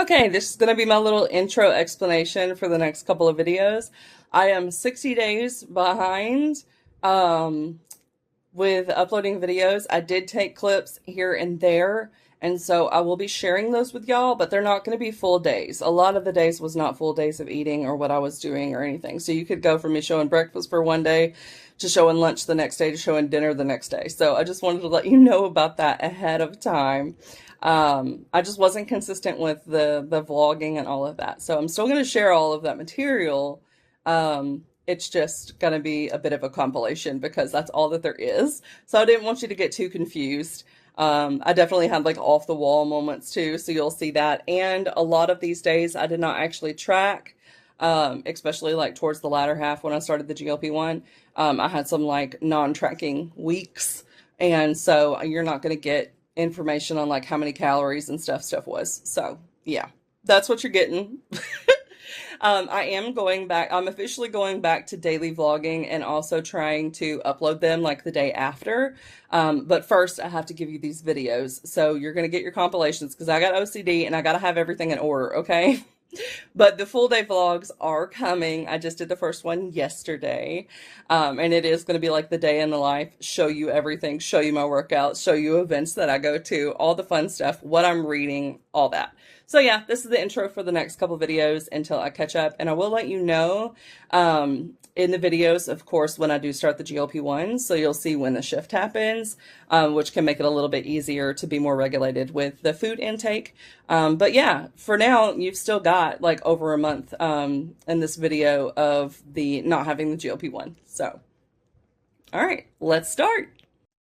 Okay, this is going to be my little intro explanation for the next couple of videos. I am 60 days behind um, with uploading videos. I did take clips here and there, and so I will be sharing those with y'all, but they're not going to be full days. A lot of the days was not full days of eating or what I was doing or anything. So you could go from me showing breakfast for one day to showing lunch the next day to showing dinner the next day. So I just wanted to let you know about that ahead of time. I just wasn't consistent with the vlogging and all of that. So I'm still going to share all of that material. It's just going to be a bit of a compilation because that's all that there is. So I didn't want you to get too confused. I definitely had like off the wall moments too, so you'll see that. And a lot of these days I did not actually track, especially like towards the latter half when I started the GLP-1. I had some like non-tracking weeks, and so you're not going to get information on like how many calories and stuff was. So yeah, that's what you're getting. I am going back. I'm officially going back to daily vlogging and also trying to upload them like the day after. But first, I have to give you these videos. So you're going to get your compilations because I got OCD and I got to have everything in order, okay? But the full day vlogs are coming. I just did the first one yesterday. And it is going to be like the day in the life, show you everything, show you my workouts, show you events that I go to, all the fun stuff, what I'm reading, all that. So yeah, this is the intro for the next couple videos until I catch up. And I will let you know in the videos, of course, when I do start the GLP-1. So you'll see when the shift happens, which can make it a little bit easier to be more regulated with the food intake. But yeah, for now, you've still got like over a month in this video of the not having the GLP-1. So, all right, let's start.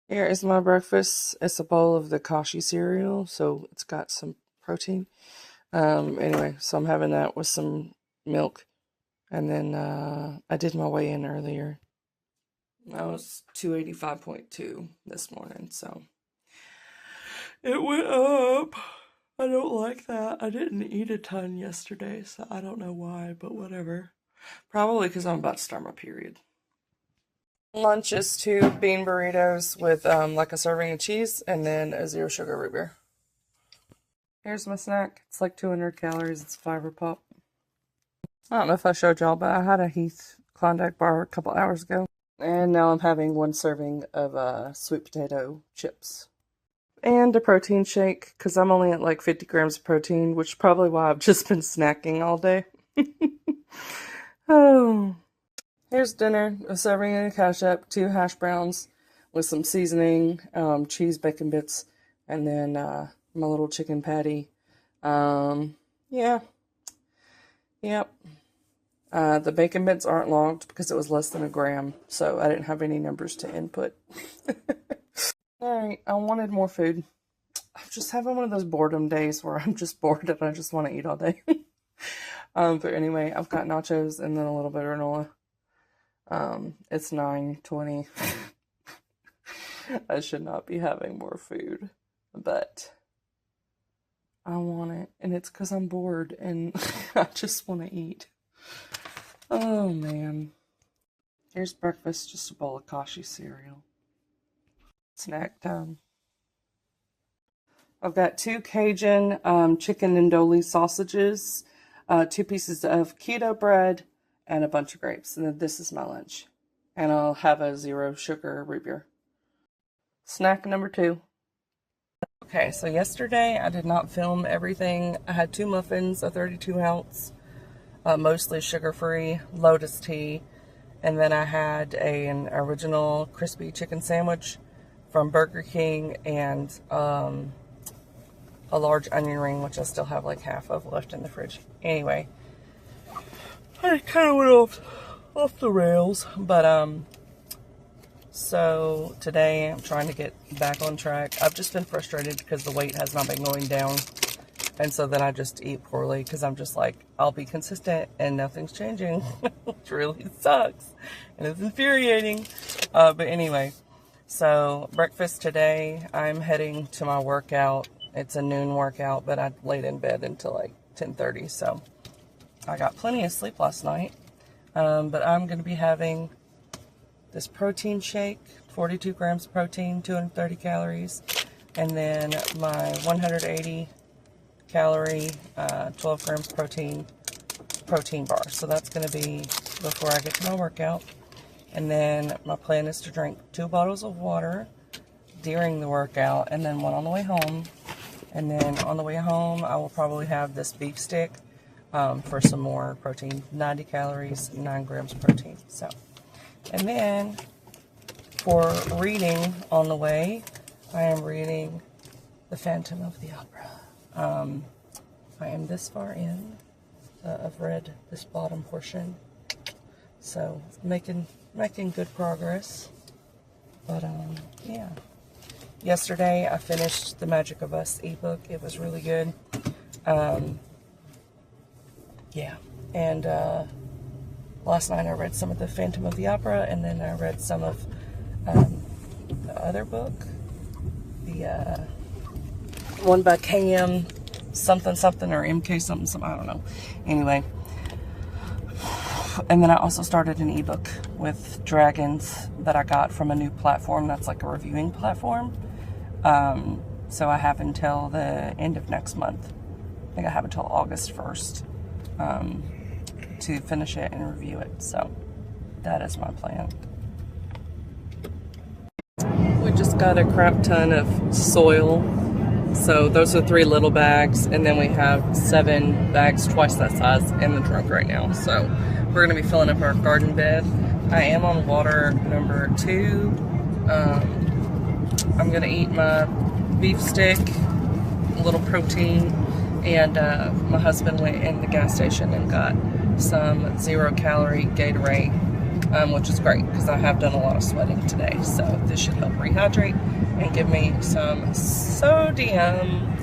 Here is my breakfast. It's a bowl of the kashi cereal, so it's got some protein. Anyway, so I'm having that with some milk. And then I did my weigh in earlier. I was 285.2 this morning, so it went up. I don't like that. I didn't eat a ton yesterday, so I don't know why, but whatever. Probably because I'm about to start my period. Lunch is 2 bean burritos with like a serving of cheese and then a 0 sugar root beer. Here's my snack. It's like 200 calories. It's fiber pop. I don't know if I showed y'all, but I had a Heath Klondike bar a couple hours ago. And now I'm having 1 serving of sweet potato chips. And a protein shake, because I'm only at like 50 grams of protein, which is probably why I've just been snacking all day. Oh. Here's dinner. A serving of ketchup, 2 hash browns with some seasoning, cheese, bacon bits, and then my little chicken patty. Yeah. Yep. The bacon bits aren't logged because it was less than a gram, so I didn't have any numbers to input. Alright, I wanted more food. I'm just having one of those boredom days where I'm just bored and I just want to eat all day. But anyway, I've got nachos and then a little bit of granola. It's 9:20. I should not be having more food, but I want it, and it's because I'm bored and I just want to eat. Oh man. Here's breakfast, just a bowl of kashi cereal. Snack time. I've got 2 Cajun chicken andouille sausages, 2 pieces of keto bread, and a bunch of grapes. And then this is my lunch. And I'll have a 0 sugar root beer. Snack number 2. Okay, so yesterday I did not film everything. I had 2 muffins, a 32 ounce, mostly sugar-free, Lotus tea, and then I had an original crispy chicken sandwich from Burger King and a large onion ring, which I still have like half of left in the fridge. Anyway, I kind of went off the rails, but so today I'm trying to get back on track. I've just been frustrated because the weight has not been going down. And so then I just eat poorly because I'm just like, I'll be consistent and nothing's changing, which really sucks. And it's infuriating. But anyway, so breakfast today, I'm heading to my workout. It's a noon workout, but I laid in bed until like 10:30. So I got plenty of sleep last night. But I'm going to be having this protein shake, 42 grams of protein, 230 calories, and then my 180 calorie, 12 grams protein bar. So that's going to be before I get to my workout. And then my plan is to drink 2 bottles of water during the workout, and then 1 on the way home. And then on the way home, I will probably have this beef stick for some more protein, 90 calories, 9 grams protein. So, and then for reading on the way, I am reading The Phantom of the Opera. I am this far in. I've read this bottom portion, so making good progress. But yeah. Yesterday, I finished The Magic of Us ebook. It was really good. Yeah. And last night, I read some of The Phantom of the Opera, and then I read some of the other book. The one by KM something or MK something, I don't know. Anyway. And then I also started an ebook with dragons that I got from a new platform that's like a reviewing platform. So I have until the end of next month. I think I have until August 1st to finish it and review it. So that is my plan. We just got a crap ton of soil. So those are 3 little bags, and then we have 7 bags, twice that size, in the trunk right now. So we're going to be filling up our garden bed. I am on water number 2. I'm going to eat my beef stick, a little protein, and my husband went in the gas station and got some 0-calorie Gatorade, which is great because I have done a lot of sweating today. So this should help rehydrate and give me some sodium.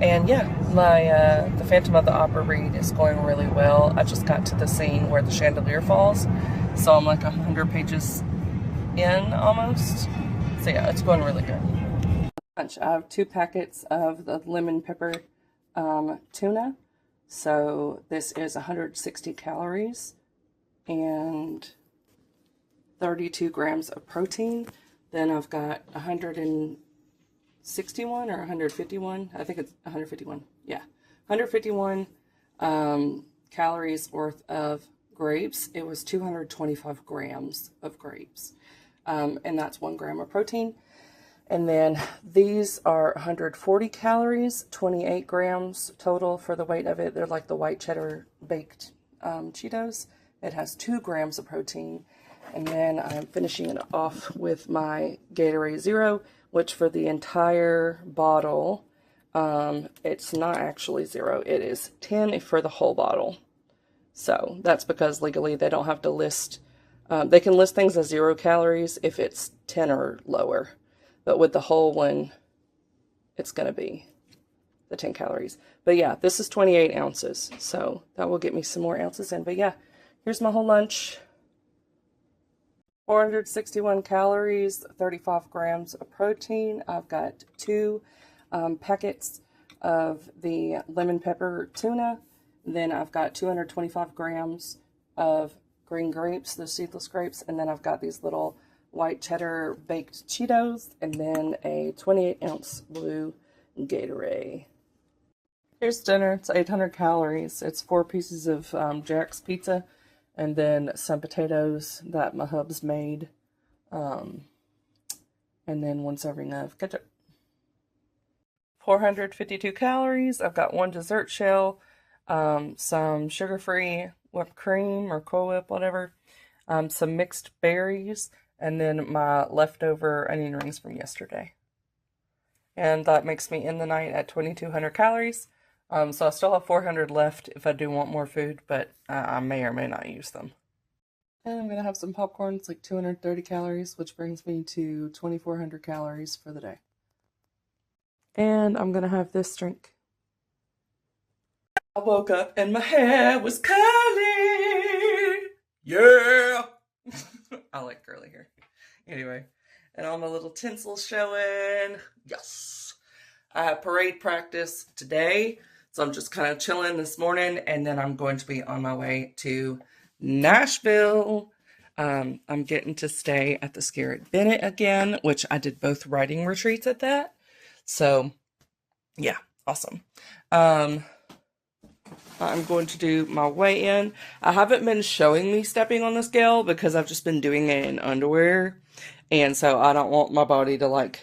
And yeah, my The Phantom of the Opera read is going really well. I just got to the scene where the chandelier falls, so I'm like 100 pages in almost. So yeah, it's going really good. I have 2 packets of the lemon pepper tuna. So this is 160 calories and 32 grams of protein. Then I've got 161 or 151. I think it's 151. Yeah, 151 calories worth of grapes. It was 225 grams of grapes. And that's 1 gram of protein. And then these are 140 calories, 28 grams total for the weight of it. They're like the white cheddar baked Cheetos. It has 2 grams of protein. And then I'm finishing it off with my Gatorade Zero, which for the entire bottle, it's not actually 0. It is 10 for the whole bottle. So that's because legally they don't have to list, they can list things as 0 calories if it's 10 or lower. But with the whole one, it's going to be the 10 calories. But yeah, this is 28 ounces. So that will get me some more ounces in. But yeah, here's my whole lunch. 461 calories, 35 grams of protein. I've got 2 packets of the lemon pepper tuna. Then I've got 225 grams of green grapes, the seedless grapes. And then I've got these little white cheddar baked Cheetos. And then a 28-ounce blue Gatorade. Here's dinner. It's 800 calories. It's 4 pieces of Jack's pizza. And then some potatoes that my hubs made. And then 1 serving of ketchup. 452 calories. I've got 1 dessert shell, some sugar-free whipped cream or Cool Whip, whatever, some mixed berries, and then my leftover onion rings from yesterday. And that makes me end the night at 2,200 calories. So I still have 400 left if I do want more food, but I may or may not use them. And I'm going to have some popcorn. It's like 230 calories, which brings me to 2,400 calories for the day. And I'm going to have this drink. I woke up and my hair was curly. Yeah! I like curly hair. Anyway, and all my little tinsel showing. Yes! I have parade practice today. So I'm just kind of chilling this morning, and then I'm going to be on my way to Nashville. I'm getting to stay at the Scarrett Bennett again, which I did both writing retreats at that. So, yeah, Awesome. I'm going to do my weigh-in. I haven't been showing me stepping on the scale because I've just been doing it in underwear. And so I don't want my body to like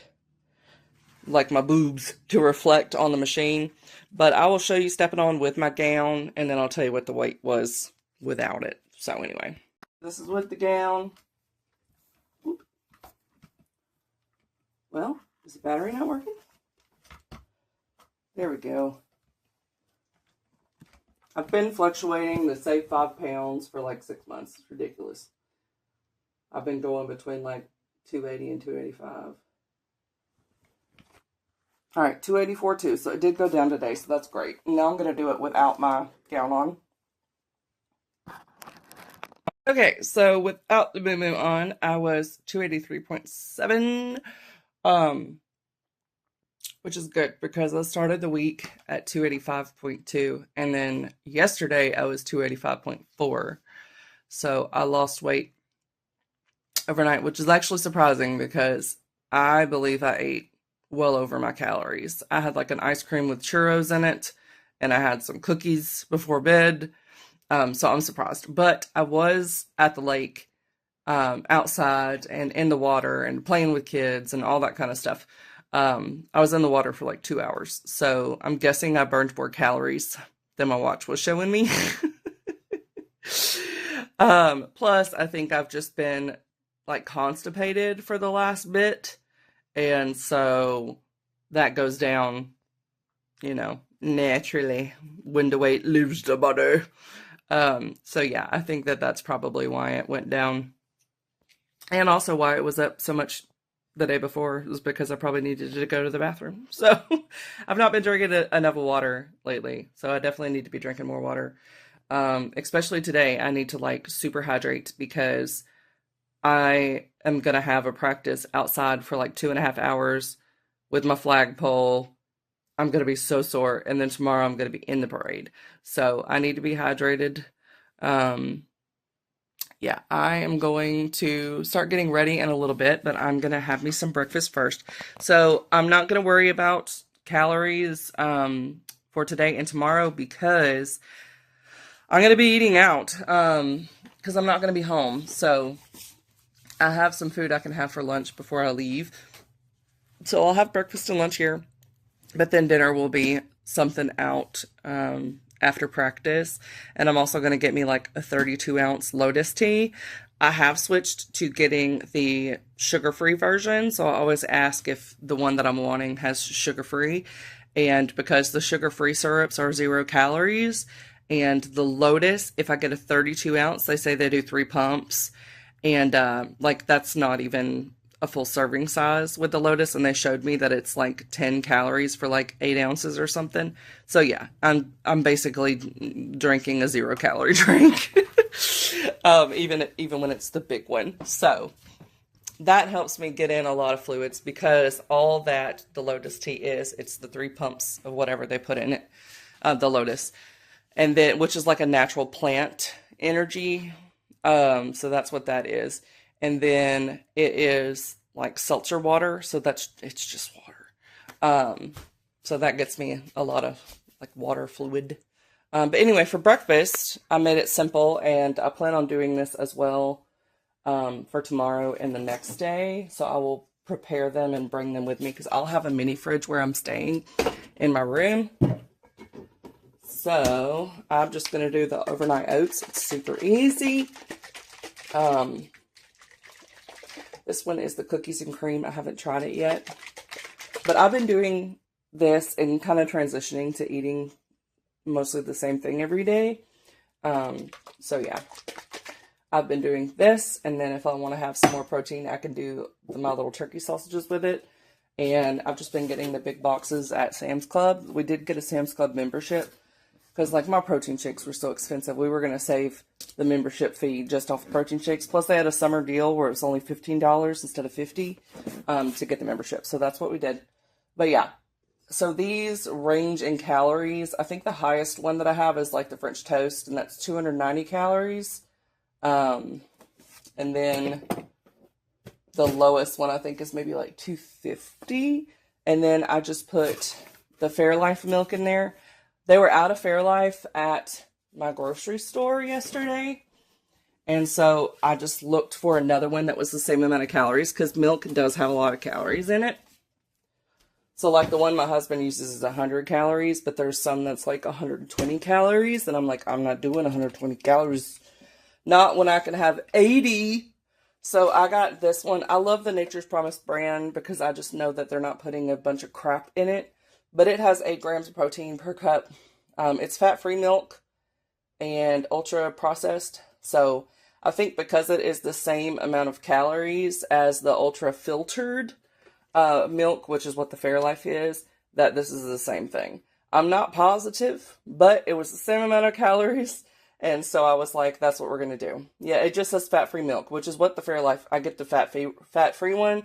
my boobs to reflect on the machine. But I will show you stepping on with my gown, and then I'll tell you what the weight was without it. So anyway, this is with the gown. Oop. Well, is the battery not working? There we go. I've been fluctuating to save 5 pounds for like 6 months. It's ridiculous. I've been going between like 280 and 285. All right, 284 too. So it did go down today, so that's great. Now I'm going to do it without my gown on. Okay, so without the moo on, I was 283.7, which is good because I started the week at 285.2, and then yesterday I was 285.4. So I lost weight overnight, which is actually surprising because I believe I ate well over my calories. I had like an ice cream with churros in it, and I had some cookies before bed. So I'm surprised. But I was at the lake, outside and in the water and playing with kids and all that kind of stuff. I was in the water for like 2 hours. So I'm guessing I burned more calories than my watch was showing me. Plus, I think I've just been like constipated for the last bit. And so that goes down, you know, naturally when the weight leaves the body. So yeah, I think that that's probably why it went down. And also why it was up so much the day before was because I probably needed to go to the bathroom. So I've not been drinking enough water lately. So I definitely need to be drinking more water. Especially today, I need to like super hydrate because I am going to have a practice outside for like 2.5 hours with my flagpole. I'm going to be so sore. And then tomorrow I'm going to be in the parade. So I need to be hydrated. Yeah, I am going to start getting ready in a little bit, but I'm going to have me some breakfast first. So I'm not going to worry about calories for today and tomorrow because I'm going to be eating out because I'm not going to be home. So I have some food I can have for lunch before I leave. So I'll have breakfast and lunch here. But then dinner will be something out after practice. And I'm also going to get me like a 32-ounce Lotus tea. I have switched to getting the sugar-free version. So I always ask if the one that I'm wanting has sugar-free. And because the sugar-free syrups are 0 calories, and the Lotus, if I get a 32-ounce, they say they do 3 pumps. And like that's not even a full serving size with the Lotus, and they showed me that it's like 10 calories for like 8 ounces or something. So yeah, I'm basically drinking a 0 calorie drink, even when it's the big one. So that helps me get in a lot of fluids because all that the Lotus tea is, it's the 3 pumps of whatever they put in it, the Lotus, and then which is like a natural plant energy. So that's what that is. And then it is like seltzer water, so it's just water. So that gets me a lot of like water fluid. But anyway, for breakfast, I made it simple, and I plan on doing this as well for tomorrow and the next day. So I will prepare them and bring them with me because I'll have a mini fridge where I'm staying in my room. So I'm just going to do the overnight oats. It's super easy. This one is the cookies and cream. I haven't tried it yet. But I've been doing this and kind of transitioning to eating mostly the same thing every day. So yeah, I've been doing this. And then if I want to have some more protein, I can do my little turkey sausages with it. And I've just been getting the big boxes at Sam's Club. We did get a Sam's Club membership because like my protein shakes were so expensive. We were going to save the membership fee just off the protein shakes. Plus they had a summer deal where it was only $15 instead of $50 to get the membership. So that's what we did. But yeah, so these range in calories. I think the highest one that I have is like the French toast, and that's 290 calories. And then the lowest one I think is maybe like 250. And then I just put the Fairlife milk in there. They were out of Fairlife at my grocery store yesterday. And so I just looked for another one that was the same amount of calories, because milk does have a lot of calories in it. So like the one my husband uses is 100 calories, but there's some that's like 120 calories. And I'm like, I'm not doing 120 calories. Not when I can have 80. So I got this one. I love the Nature's Promise brand because I just know that they're not putting a bunch of crap in it. But it has 8 grams of protein per cup. It's fat-free milk and ultra processed. So I think because it is the same amount of calories as the ultra filtered milk, which is what the Fairlife is, that this is the same thing. I'm not positive, but it was the same amount of calories. And so I was like, that's what we're going to do. Yeah, it just says fat-free milk, which is what the Fairlife, I get the fat-free one.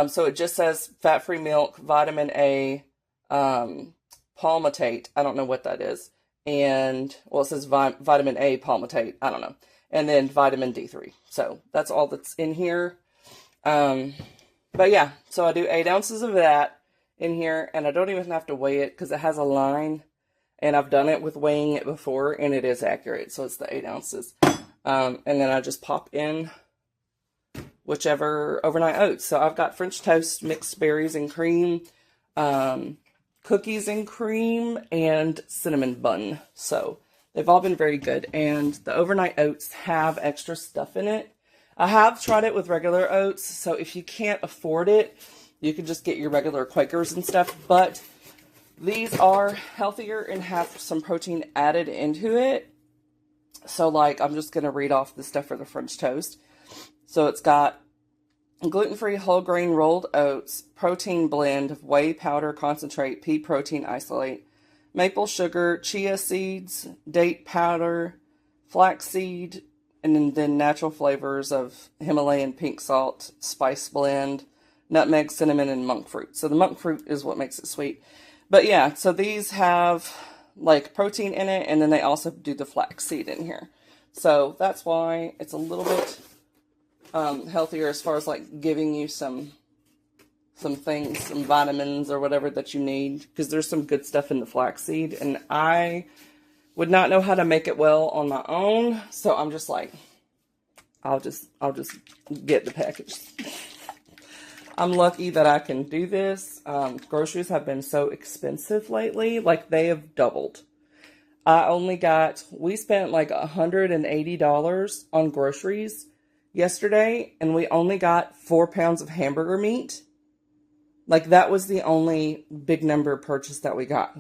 So it just says fat-free milk, vitamin A, palmitate. I don't know what that is. And, well, it says vitamin A palmitate. I don't know. And then vitamin D3. So that's all that's in here. But yeah, so I do 8 ounces of that in here. And I don't even have to weigh it because it has a line. And I've done it with weighing it before, and it is accurate. So it's the 8 ounces. And then I just pop in whichever overnight oats. So I've got French toast, mixed berries and cream, cookies and cream, and cinnamon bun. So they've all been very good. And the overnight oats have extra stuff in it. I have tried it with regular oats. So if you can't afford it, you can just get your regular Quakers and stuff. But these are healthier and have some protein added into it. So like, I'm just going to read off the stuff for the French toast. So it's got gluten-free whole grain rolled oats, protein blend of whey powder concentrate, pea protein isolate, maple sugar, chia seeds, date powder, flaxseed, and then natural flavors of Himalayan pink salt, spice blend, nutmeg, cinnamon, and monk fruit. So the monk fruit is what makes it sweet. But yeah, so these have like protein in it, and then they also do the flaxseed in here. So that's why it's a little bit healthier as far as like giving you some things, some vitamins or whatever that you need, because there's some good stuff in the flaxseed, and I would not know how to make it well on my own. So I'm just like, I'll just get the package. I'm lucky that I can do this. Groceries have been so expensive lately. Like, they have doubled. We spent like $180 on groceries yesterday, and we only got 4 pounds of hamburger meat. Like, that was the only big number purchase that we got.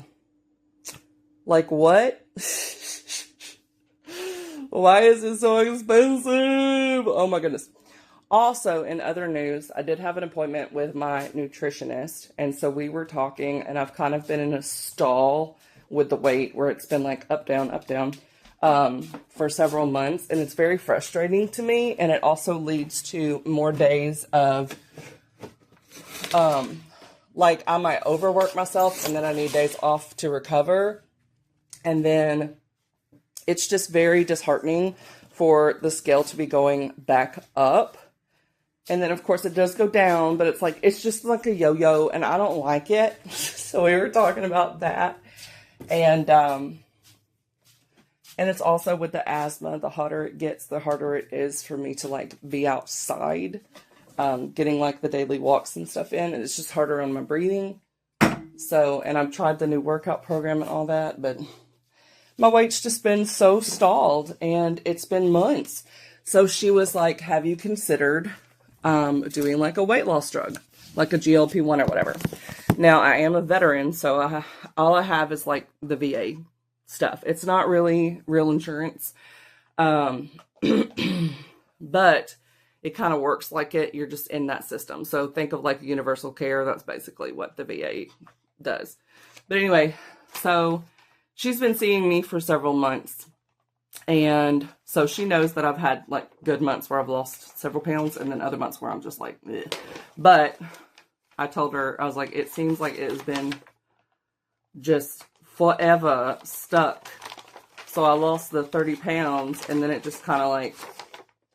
Like, what? Why is it so expensive? Oh my goodness. Also, in other news, I did have an appointment with my nutritionist, and so we were talking, and I've kind of been in a stall with the weight where it's been like up, down, for several months, and it's very frustrating to me, and it also leads to more days of, like, I might overwork myself, and then I need days off to recover, and then it's just very disheartening for the scale to be going back up. And then, of course, it does go down, but it's just like a yo-yo, and I don't like it. So we were talking about that. And it's also with the asthma, the hotter it gets, the harder it is for me to, like, be outside, getting, like, the daily walks and stuff in. And it's just harder on my breathing. So, and I've tried the new workout program and all that, but my weight's just been so stalled, and it's been months. So she was like, have you considered doing like a weight loss drug, like a GLP-1 or whatever? Now, I am a veteran, so all I have is like the VA stuff. It's not really real insurance, but it kind of works like it. You're just in that system. So think of like universal care. That's basically what the VA does. But anyway, so she's been seeing me for several months. And so she knows that I've had like good months where I've lost several pounds, and then other months where I'm just like, eh. But I told her, I was like, it seems like it has been just forever stuck. So I lost the 30 pounds, and then it just kind of like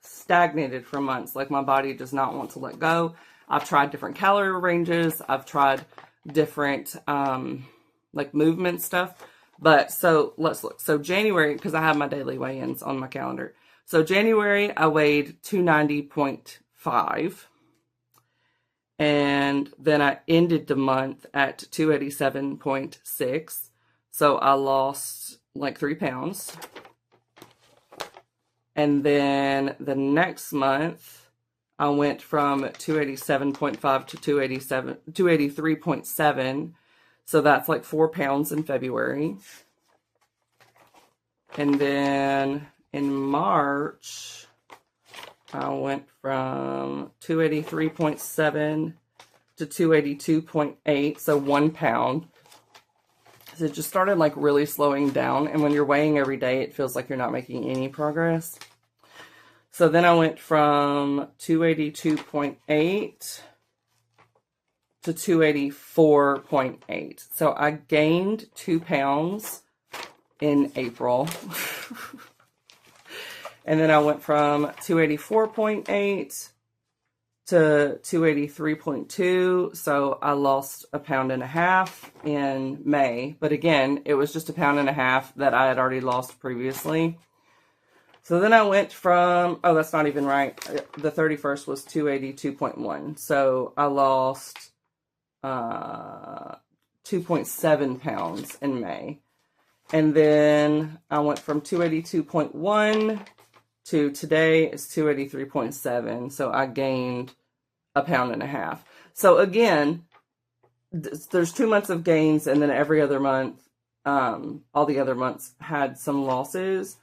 stagnated for months. Like, my body does not want to let go. I've tried different calorie ranges. I've tried different like movement stuff. But so let's look. So January, because I have my daily weigh-ins on my calendar. So January, I weighed 290.5. And then I ended the month at 287.6. So I lost like 3 pounds. And then the next month, I went from 287.5 to 283.7. So that's like 4 pounds in February. And then in March, I went from 283.7 to 282.8, so 1 pound. So it just started like really slowing down. And when you're weighing every day, it feels like you're not making any progress. So then I went from 282.8 to 284.8. So I gained 2 pounds in April. And then I went from 284.8 to 283.2. So I lost 1.5 pounds in May. But again, it was just 1.5 pounds that I had already lost previously. So then I went from, oh, that's not even right. The 31st was 282.1. So I lost 2.7 pounds in May. And then I went from 282.1 to today is 283.7. So I gained 1.5 pounds. So again, there's 2 months of gains, and then every other month, all the other months had some losses.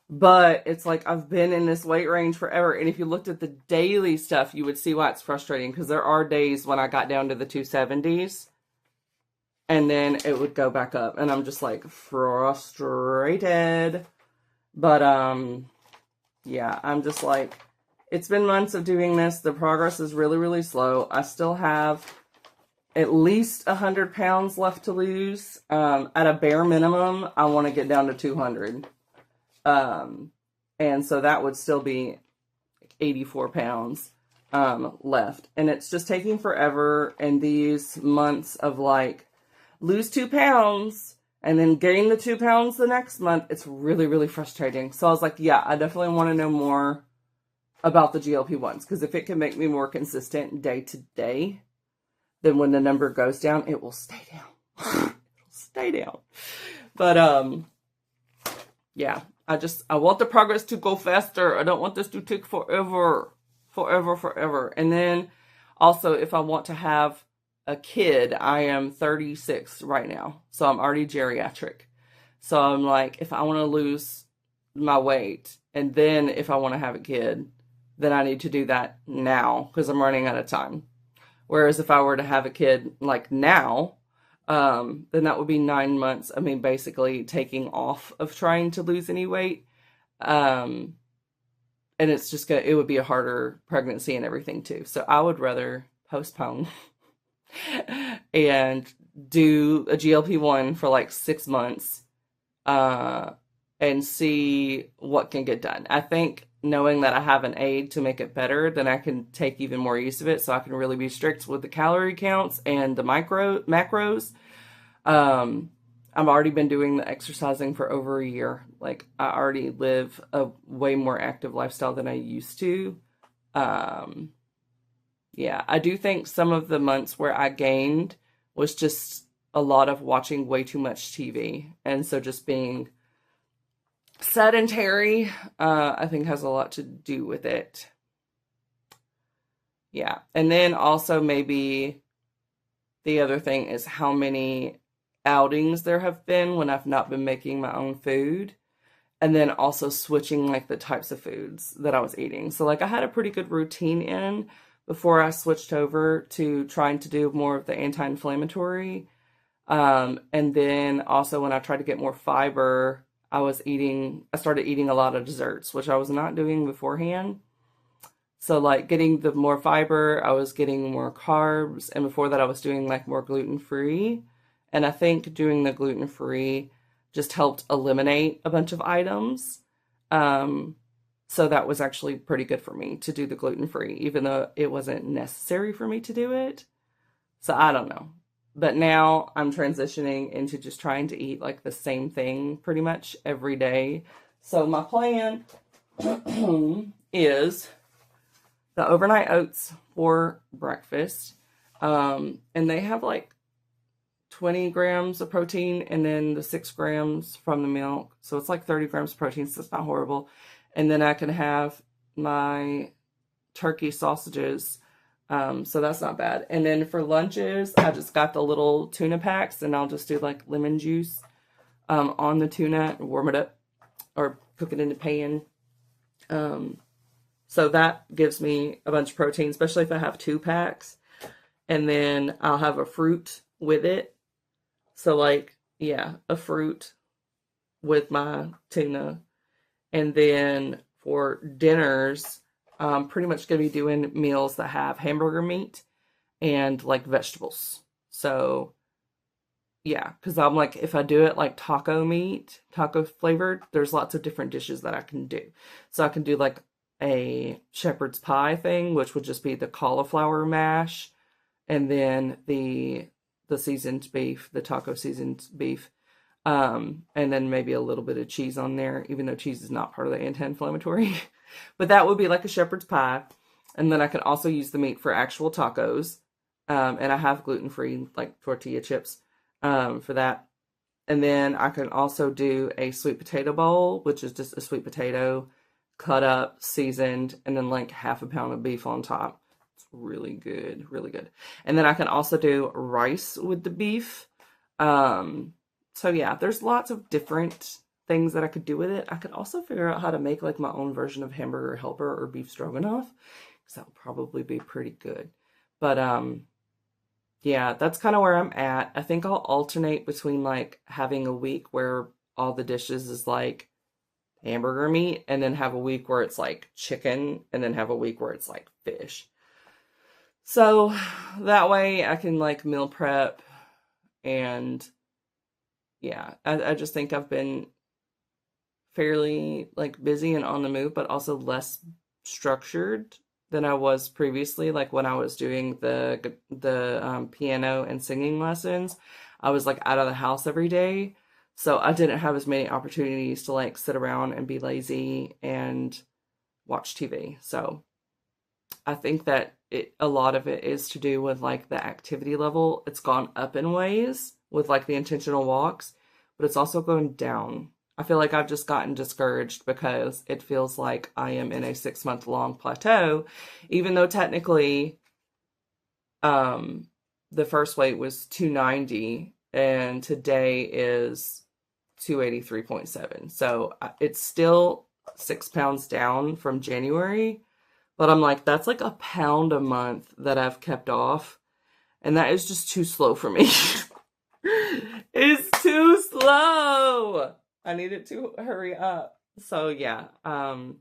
But it's like I've been in this weight range forever. And if you looked at the daily stuff, you would see why it's frustrating. Because there are days when I got down to the 270s. And then it would go back up. And I'm just like frustrated. But yeah, I'm just like, it's been months of doing this. The progress is really, really slow. I still have at least 100 pounds left to lose. At a bare minimum, I want to get down to 200. And so that would still be 84 pounds left. And it's just taking forever. And these months of like, lose 2 pounds and then gain the 2 pounds the next month, it's really, really frustrating. So I was like, yeah, I definitely want to know more about the GLP-1s, because if it can make me more consistent day to day, then when the number goes down, it will stay down. It'll stay down. But yeah, I want the progress to go faster. I don't want this to take forever. And then also, if I want to have a kid, I am 36 right now. So I'm already geriatric. So I'm like, if I want to lose my weight, and then if I want to have a kid, then I need to do that now, because I'm running out of time. Whereas if I were to have a kid like now, then that would be 9 months. I mean, basically taking off of trying to lose any weight. And it's just it would be a harder pregnancy and everything too. So I would rather postpone and do a GLP-1 for like 6 months, and see what can get done. I think knowing that I have an aid to make it better, then I can take even more use of it. So I can really be strict with the calorie counts and the macros. I've already been doing the exercising for over a year. Like, I already live a way more active lifestyle than I used to. Yeah, I do think some of the months where I gained was just a lot of watching way too much TV. And so just being sedentary, I think has a lot to do with it. Yeah. And then also maybe the other thing is how many outings there have been when I've not been making my own food. And then also switching like the types of foods that I was eating. So like I had a pretty good routine in before I switched over to trying to do more of the anti-inflammatory. And then also when I tried to get more fiber, I started eating a lot of desserts, which I was not doing beforehand. So like getting the more fiber, I was getting more carbs. And before that I was doing like more gluten-free. And I think doing the gluten-free just helped eliminate a bunch of items. So that was actually pretty good for me to do the gluten-free, even though it wasn't necessary for me to do it. So I don't know. But now I'm transitioning into just trying to eat like the same thing pretty much every day. So my plan is the overnight oats for breakfast. And they have like 20 grams of protein and then the 6 grams from the milk. So it's like 30 grams of protein, so it's not horrible. And then I can have my turkey sausages. So that's not bad. And then for lunches, I just got the little tuna packs and I'll just do like lemon juice on the tuna and warm it up or cook it in the pan. So that gives me a bunch of protein, especially if I have 2 packs. And then I'll have a fruit with it. So like, yeah, a fruit with my tuna. And then for dinners, I'm pretty much going to be doing meals that have hamburger meat and like vegetables. So yeah, because I'm like, if I do it like taco meat, taco flavored, there's lots of different dishes that I can do. So I can do like a shepherd's pie thing, which would just be the cauliflower mash, and then the seasoned beef, the taco seasoned beef, and then maybe a little bit of cheese on there, even though cheese is not part of the anti-inflammatory. But that would be like a shepherd's pie. And then I can also use the meat for actual tacos. And I have gluten-free like tortilla chips for that. And then I can also do a sweet potato bowl, which is just a sweet potato cut up, seasoned, and then like half a pound of beef on top. It's really good, really good. And then I can also do rice with the beef. So yeah, there's lots of different things that I could do with it. I could also figure out how to make like my own version of hamburger helper or beef stroganoff, because that would probably be pretty good. But yeah, that's kind of where I'm at. I think I'll alternate between like having a week where all the dishes is like hamburger meat, and then have a week where it's like chicken, and then have a week where it's like fish. So that way I can like meal prep. And yeah, I just think I've been fairly like busy and on the move, but also less structured than I was previously. Like when I was doing the piano and singing lessons, I was like out of the house every day. So I didn't have as many opportunities to like sit around and be lazy and watch TV. So I think that a lot of it is to do with like the activity level. It's gone up in ways with like the intentional walks, but it's also going down. I feel like I've just gotten discouraged because it feels like I am in a 6-month-long plateau, even though technically the first weight was 290 and today is 283.7. So it's still 6 pounds down from January, but I'm like, that's like a pound a month that I've kept off, and that is just too slow for me. It's too slow. I need it to hurry up. So yeah, my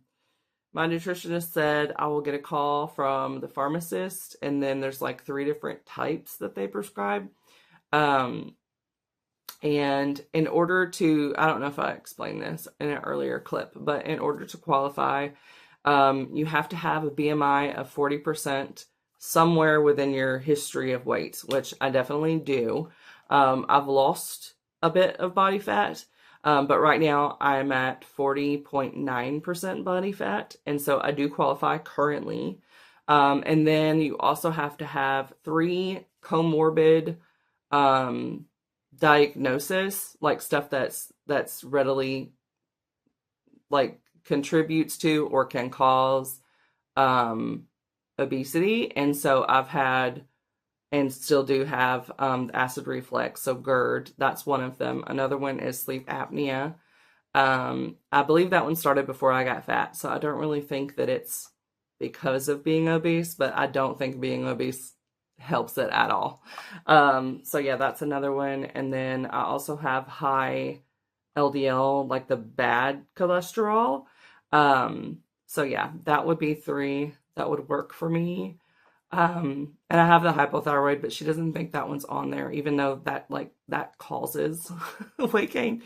nutritionist said I will get a call from the pharmacist, and then there's like 3 different types that they prescribe. And in order to, I don't know if I explained this in an earlier clip, but in order to qualify, you have to have a BMI of 40% somewhere within your history of weight, which I definitely do. I've lost a bit of body fat, but right now I'm at 40.9% body fat, and so I do qualify currently. And then you also have to have 3 comorbid diagnosis, like stuff that's readily like contributes to or can cause obesity. And so I've had and still do have acid reflux, so GERD, that's one of them. Another one is sleep apnea. I believe that one started before I got fat, so I don't really think that it's because of being obese, but I don't think being obese helps it at all. So yeah, that's another one. And then I also have high LDL, like the bad cholesterol. So yeah, that would be 3 that would work for me. And I have the hypothyroid, but she doesn't think that one's on there, even though that causes weight gain.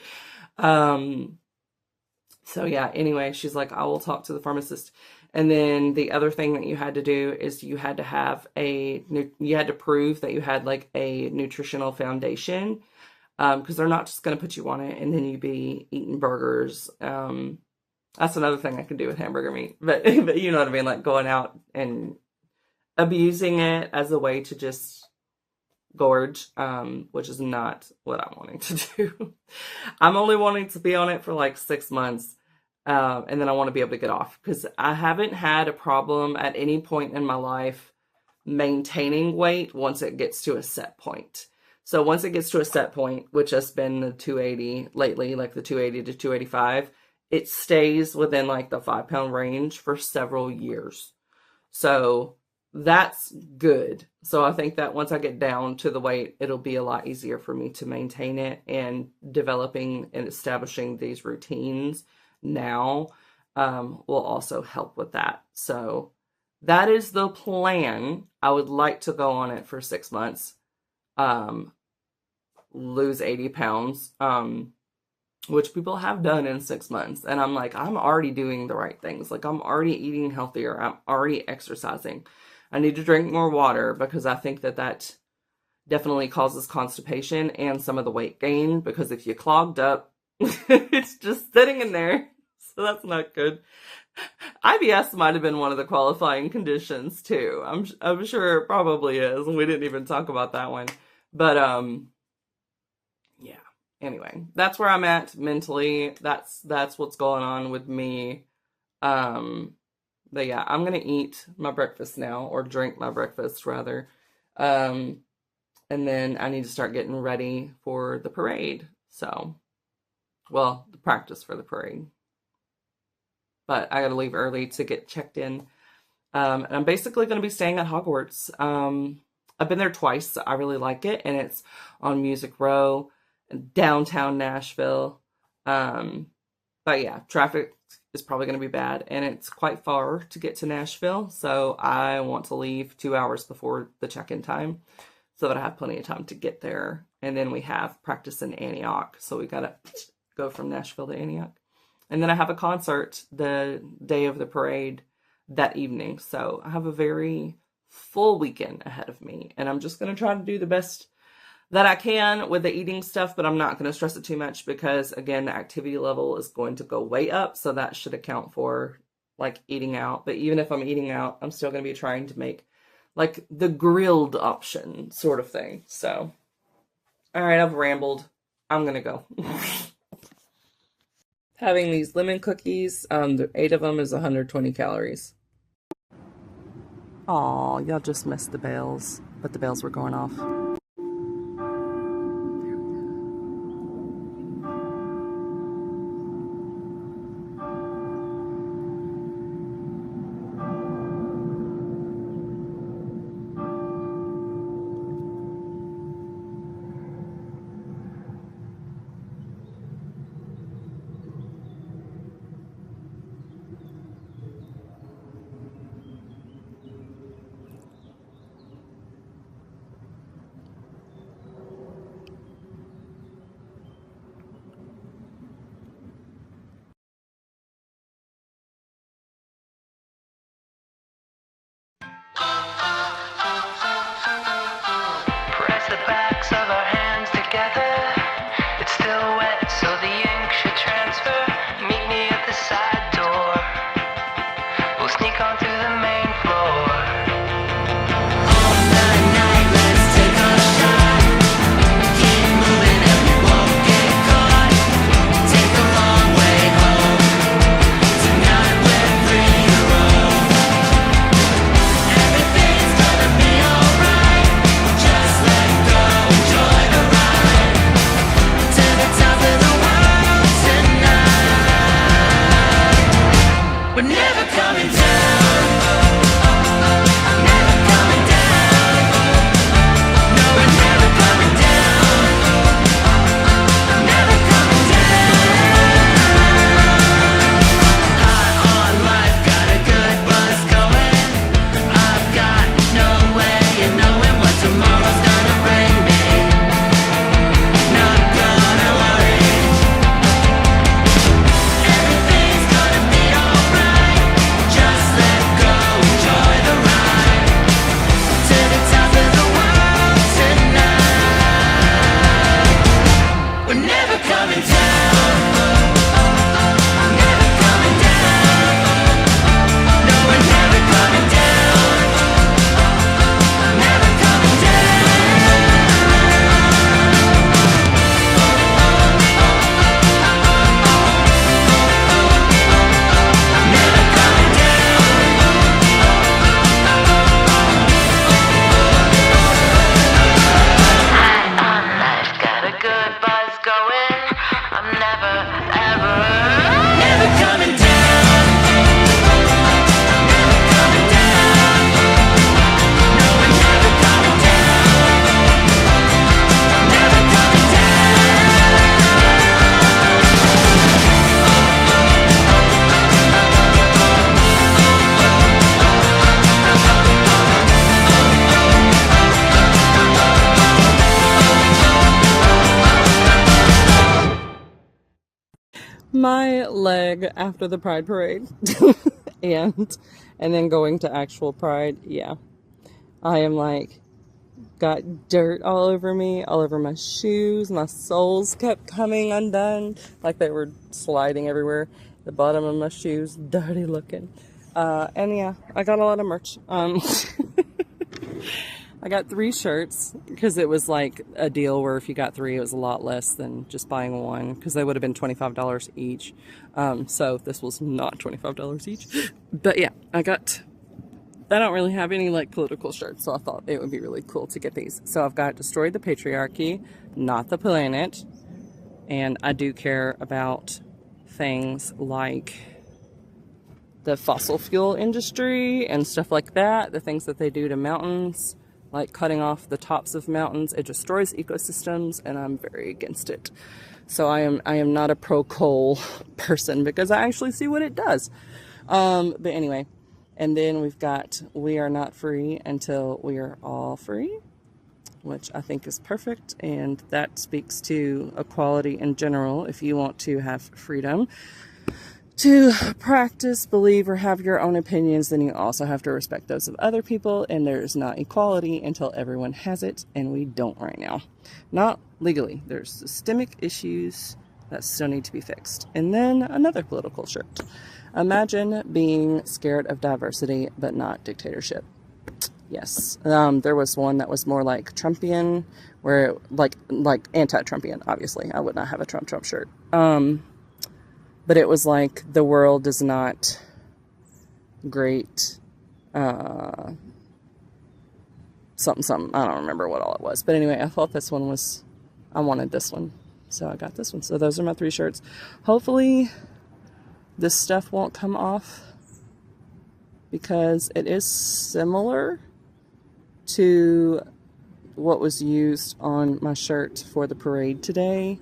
So yeah, anyway, she's like, I will talk to the pharmacist. And then the other thing that you had to do is you had to have you had to prove that you had like a nutritional foundation, because they're not just going to put you on it and then you be eating burgers. That's another thing I can do with hamburger meat, but you know what I mean, like going out and abusing it as a way to just gorge, which is not what I'm wanting to do. I'm only wanting to be on it for like 6 months, and then I want to be able to get off, because I haven't had a problem at any point in my life maintaining weight once it gets to a set point. So once it gets to a set point, which has been the 280 lately, like the 280 to 285, it stays within like the 5 pound range for several years. So that's good. So I think that once I get down to the weight, it'll be a lot easier for me to maintain it, and developing and establishing these routines now will also help with that. So that is the plan. I would like to go on it for 6 months, lose 80 pounds, which people have done in 6 months. And I'm like, I'm already doing the right things. Like, I'm already eating healthier. I'm already exercising. I need to drink more water, because I think that that definitely causes constipation and some of the weight gain, because if you clogged up, it's just sitting in there. So that's not good. IBS might have been one of the qualifying conditions too. I'm sure it probably is. We didn't even talk about that one. But yeah. Anyway, that's where I'm at mentally. That's what's going on with me. But yeah, I'm gonna eat my breakfast now, or drink my breakfast rather. And then I need to start getting ready for the parade. So, well, the practice for the parade. But I gotta leave early to get checked in. And I'm basically gonna be staying at Hogwarts. I've been there twice. I really like it, and it's on Music Row, downtown Nashville. But yeah, traffic is probably going to be bad, and it's quite far to get to Nashville, so I want to leave 2 hours before the check-in time so that I have plenty of time to get there. And then we have practice in Antioch, so we gotta go from Nashville to Antioch. And then I have a concert the day of the parade that evening, so I have a very full weekend ahead of me, and I'm just going to try to do the best that I can with the eating stuff, but I'm not going to stress it too much, because again, the activity level is going to go way up, so that should account for like eating out. But even if I'm eating out, I'm still going to be trying to make like the grilled option sort of thing. So, all right, I've rambled. I'm going to go. Having these lemon cookies, the 8 of them is 120 calories. Aw, y'all just missed the bells, but the bells were going off. my leg after the Pride Parade and then going to actual Pride. Yeah, I am like, got dirt all over me, all over my shoes. My soles kept coming undone, like they were sliding everywhere. The bottom of my shoes, dirty looking. And yeah, I got a lot of merch. I got 3 shirts because it was like a deal where if you got 3, it was a lot less than just buying one, because they would have been $25 each. So this was not $25 each. But yeah, I don't really have any like political shirts, so I thought it would be really cool to get these. So I've got Destroy the Patriarchy, Not the Planet, and I do care about things like the fossil fuel industry and stuff like that, the things that they do to mountains, like cutting off the tops of mountains. It destroys ecosystems, and I'm very against it. So I am not a pro-coal person, because I actually see what it does. But anyway, and then we've got We Are Not Free Until We Are All Free, which I think is perfect, and that speaks to equality in general. If you want to have freedom to practice, believe, or have your own opinions, then you also have to respect those of other people, and there's not equality until everyone has it, and we don't right now. Not legally. There's systemic issues that still need to be fixed. And then another political shirt. Imagine being scared of diversity, but not dictatorship. Yes. There was one that was more like Trumpian, where like anti-Trumpian, obviously. I would not have a Trump shirt. But it was like, the world is not great, something. I don't remember what all it was. But anyway, I thought this one was, I wanted this one. So I got this one. So those are my 3 shirts. Hopefully this stuff won't come off, because it is similar to what was used on my shirt for the parade today.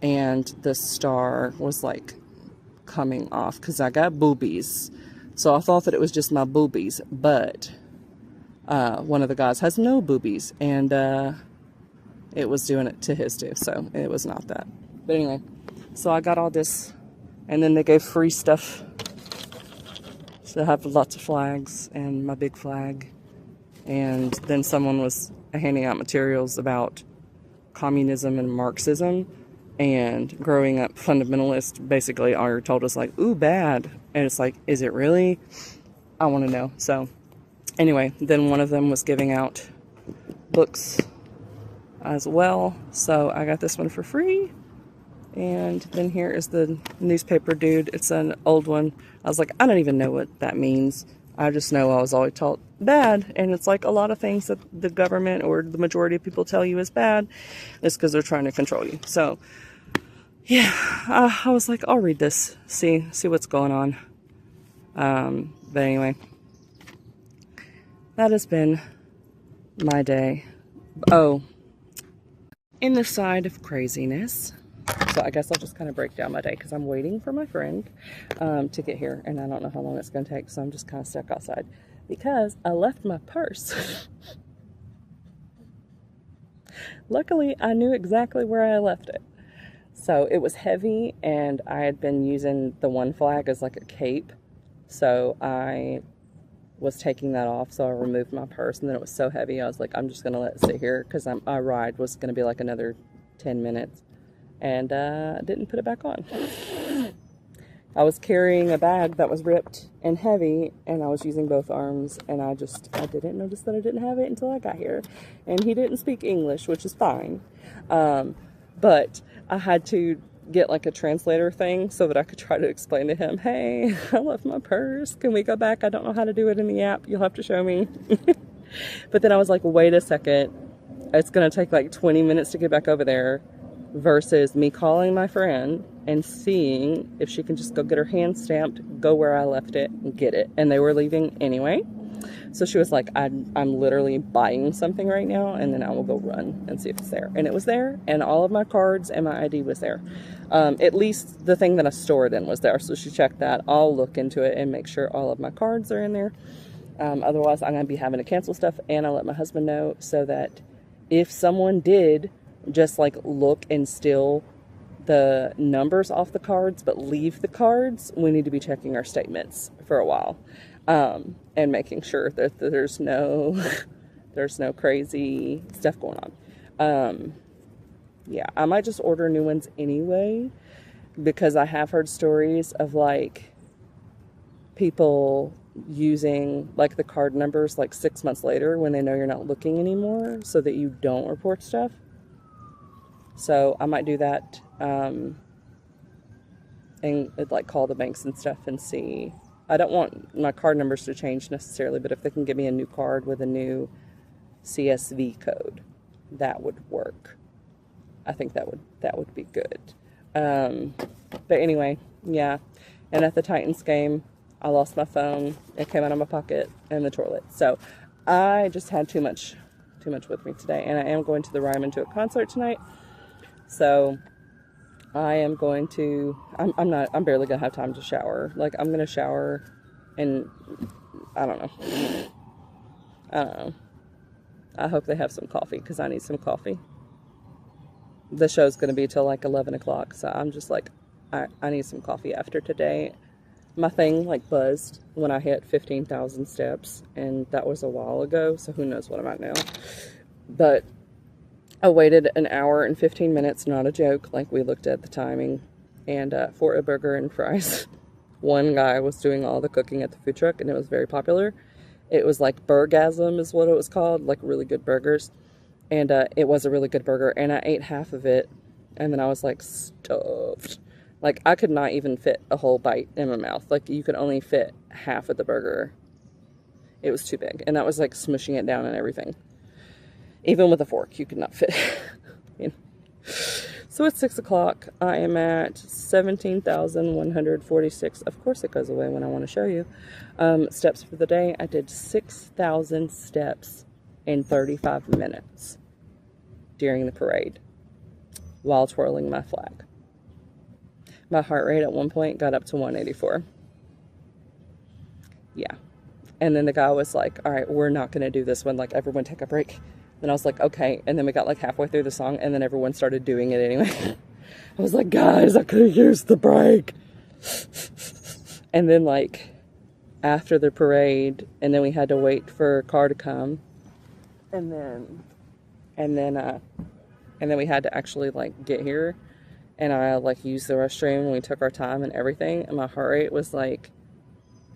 And the star was like coming off because I got boobies. So I thought that it was just my boobies, but one of the guys has no boobies, and it was doing it to his too, so it was not that. But anyway, so I got all this, and then they gave free stuff. So I have lots of flags and my big flag, and then someone was handing out materials about communism and Marxism. And growing up fundamentalist, basically all told us like, ooh, bad. And it's like, is it really? I want to know. So anyway, then one of them was giving out books as well. So I got this one for free. And then here is the newspaper dude. It's an old one. I was like, I don't even know what that means. I just know I was always taught bad. And it's like a lot of things that the government or the majority of people tell you is bad. It's because they're trying to control you. So yeah, I was like, I'll read this, see what's going on. But anyway, that has been my day. Oh, in the side of craziness. So I guess I'll just kind of break down my day, because I'm waiting for my friend to get here, and I don't know how long it's going to take, so I'm just kind of stuck outside because I left my purse. Luckily, I knew exactly where I left it. So it was heavy, and I had been using the one flag as like a cape. So I was taking that off, so I removed my purse, and then it was so heavy, I was like, I'm just going to let it sit here, because our ride was going to be like another 10 minutes, and didn't put it back on. I was carrying a bag that was ripped and heavy, and I was using both arms, and I didn't notice that I didn't have it until I got here, and he didn't speak English, which is fine, but I had to get like a translator thing so that I could try to explain to him, hey, I left my purse, can we go back? I don't know how to do it in the app, you'll have to show me. But then I was like, wait a second, it's gonna take like 20 minutes to get back over there, versus me calling my friend and seeing if she can just go get her hand stamped, go where I left it, and get it. And they were leaving anyway. So she was like, I'm literally buying something right now, and then I will go run and see if it's there. And it was there, and all of my cards and my ID was there. At least the thing that I stored in was there. So she checked that. I'll look into it and make sure all of my cards are in there. Otherwise, I'm going to be having to cancel stuff, and I'll let my husband know, so that if someone did just like look and steal the numbers off the cards, but leave the cards, we need to be checking our statements for a while, and making sure that there's no there's no crazy stuff going on. Yeah, I might just order new ones anyway, because I have heard stories of like people using like the card numbers like 6 months later when they know you're not looking anymore, so that you don't report stuff. So I might do that, and like call the banks and stuff and see. I don't want my card numbers to change necessarily, but if they can give me a new card with a new CSV code, that would work. I think that would be good. But anyway, yeah. And at the Titans game, I lost my phone. It came out of my pocket in the toilet. So I just had too much with me today. And I am going to the Ryman to a concert tonight. So I am going to, I'm barely gonna have time to shower. Like, I'm gonna shower and I don't know. I hope they have some coffee, because I need some coffee. The show's gonna be till like 11 o'clock. So I'm just like, I need some coffee after today. My thing like buzzed when I hit 15,000 steps, and that was a while ago, so who knows what I'm at now. But I waited an hour and 15 minutes, not a joke, like we looked at the timing, and for a burger and fries. One guy was doing all the cooking at the food truck, and it was very popular. It was like Burgasm is what it was called, like really good burgers. And it was a really good burger, and I ate half of it, and then I was like stuffed. Like, I could not even fit a whole bite in my mouth. Like, you could only fit half of the burger. It was too big. And that was, like, smushing it down and everything. Even with a fork, you could not fit. You know. So, it's 6 o'clock. I am at 17,146. Of course, it goes away when I want to show you. Steps for the day. I did 6,000 steps in 35 minutes during the parade while twirling my flag. My heart rate at one point got up to 184. Yeah. And then the guy was like, all right, we're not going to do this one. Like, everyone take a break. And I was like, okay. And then we got like halfway through the song, and then everyone started doing it anyway. I was like, guys, I could have used the break. And then like after the parade, and then we had to wait for a car to come. And then we had to actually like get here. And I like used the restroom, and we took our time and everything. And my heart rate was like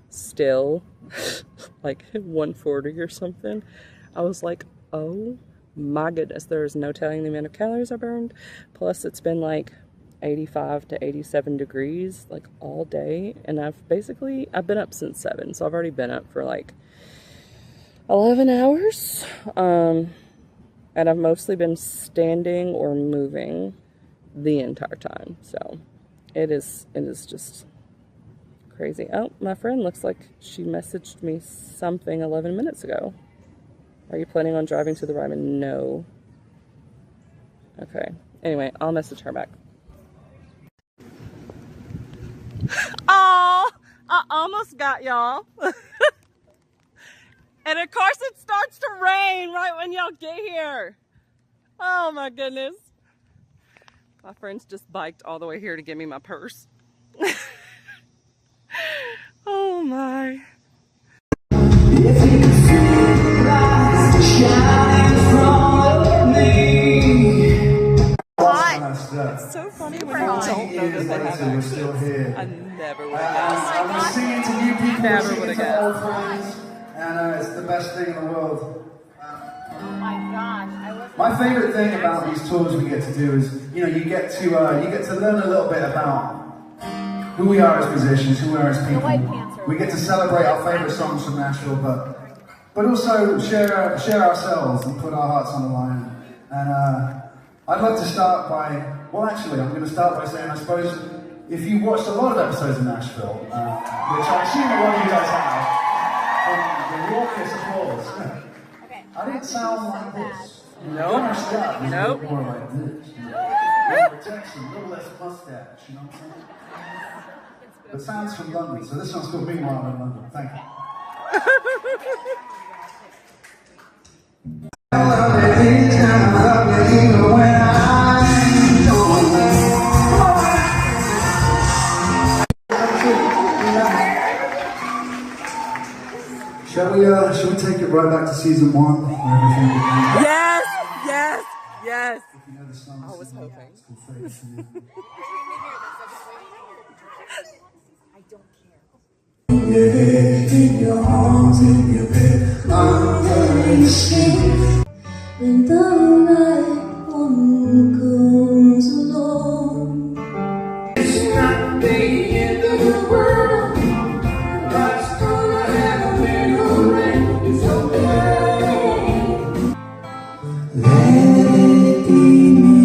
still like 140 or something. I was like, oh my goodness, there is no telling the amount of calories I burned. Plus it's been like 85 to 87 degrees like all day. And I've been up since 7. So I've already been up for like 11 hours. And I've mostly been standing or moving the entire time. So it is just crazy. Oh, my friend looks like she messaged me something 11 minutes ago. Are you planning on driving to the Ryman? No. Okay. Anyway, I'll message her back. Oh, I almost got y'all. And of course it starts to rain right when y'all get here. Oh my goodness. My friends just biked all the way here to give me my purse. Oh my. If you could see the lights shine from me. It's so funny when you don't know that they have accents. I never would have guessed. I'm singing to you people. Never would have guessed. And it's the best thing in the world. Oh my gosh! My favorite thing about these tours we get to do is, you get to learn a little bit about who we are as musicians, who we are as people. We get to celebrate our favorite songs from Nashville, but also share ourselves and put our hearts on the line. And I'd love to start by, I'm going to start by saying, I suppose, if you watched a lot of episodes of Nashville, which I assume a lot of you guys have, the raucous applause. I didn't sound like this. Nope. Nope. More like this. Protection, a little less mustache, you know what I'm saying? But sounds from London, so this one's called Meanwhile in London. Thank you. I love it, even when I don't. Shall we take it right back to season 1? Where everything began? Yes, yes, yes. If you know the song, I was hoping. it's called Fake to You. I don't care. In your arms, in your bed, under your skin. When the right one comes along, It's not the end of the world. Life's gonna have a little rain. It's okay. Let it be me.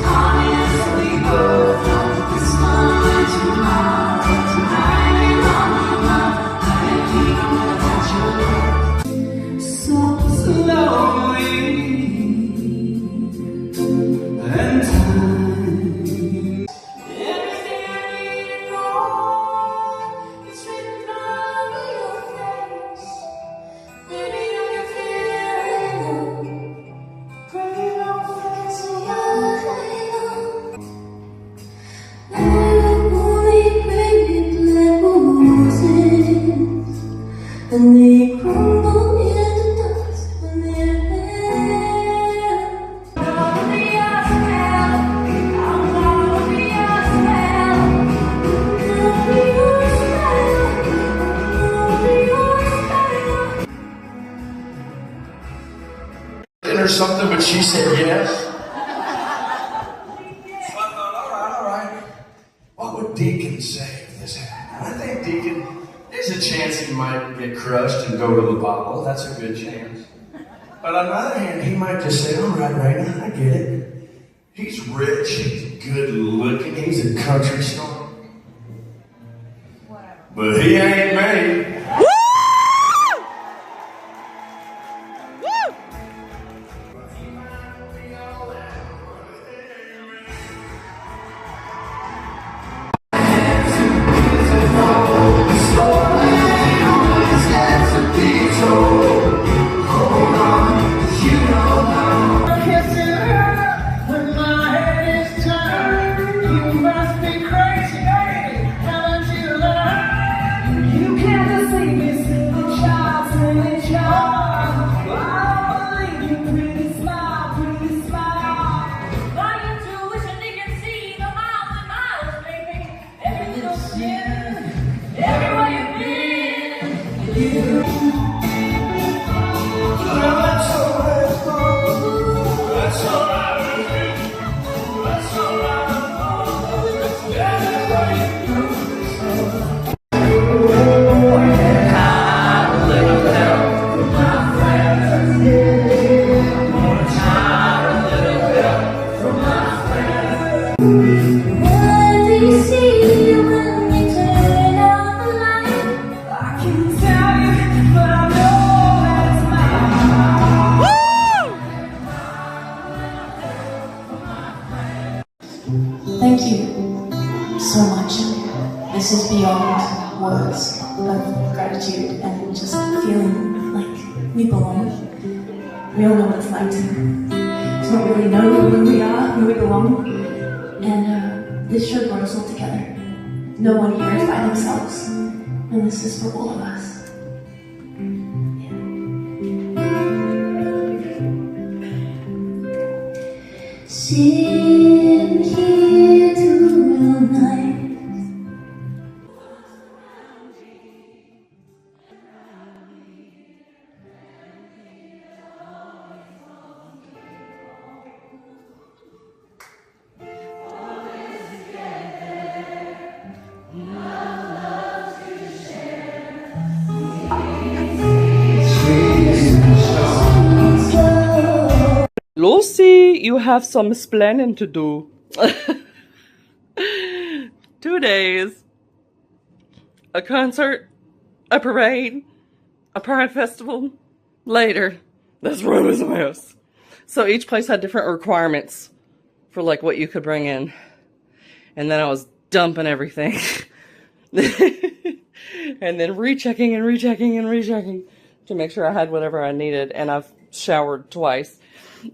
honestly, both of this moment tomorrow, tonight, on so Slowly and time. everything I need more. It's written all over your face. Baby, I can feel it. Pray don't fancy your like only baby black roses, and they crumble into dust when they're there. Gonna be a spell. I'm gonna be a spell. Gonna be your spell. Gonna be your spell. Or something, but she said yes. So I thought, all right. What would Deacon say if this happened? I think Deacon, there's a chance he might get crushed and go to the bottle. That's a good chance. But on the other hand, he might just say, all right, Raina, I get it. He's rich, he's good looking, he's a country star. Whatever. But he ain't me. Woo! Everywhere you've been. What do you see when you turn out the light? I can tell you, but I know that's mine. Thank you so much. This is beyond words of gratitude and just feeling like we belong. We all know what it's like to not really know who we are, who we belong. And this show brought us all together. No one here is by themselves. And this is for all of us. Sitting here through the night. Lucy, you have some splaining to do. 2 days. A concert, a parade, a pride festival. Later, this room is a mess. So each place had different requirements for like what you could bring in. And then I was dumping everything. And then rechecking and rechecking and rechecking to make sure I had whatever I needed. And I've showered twice.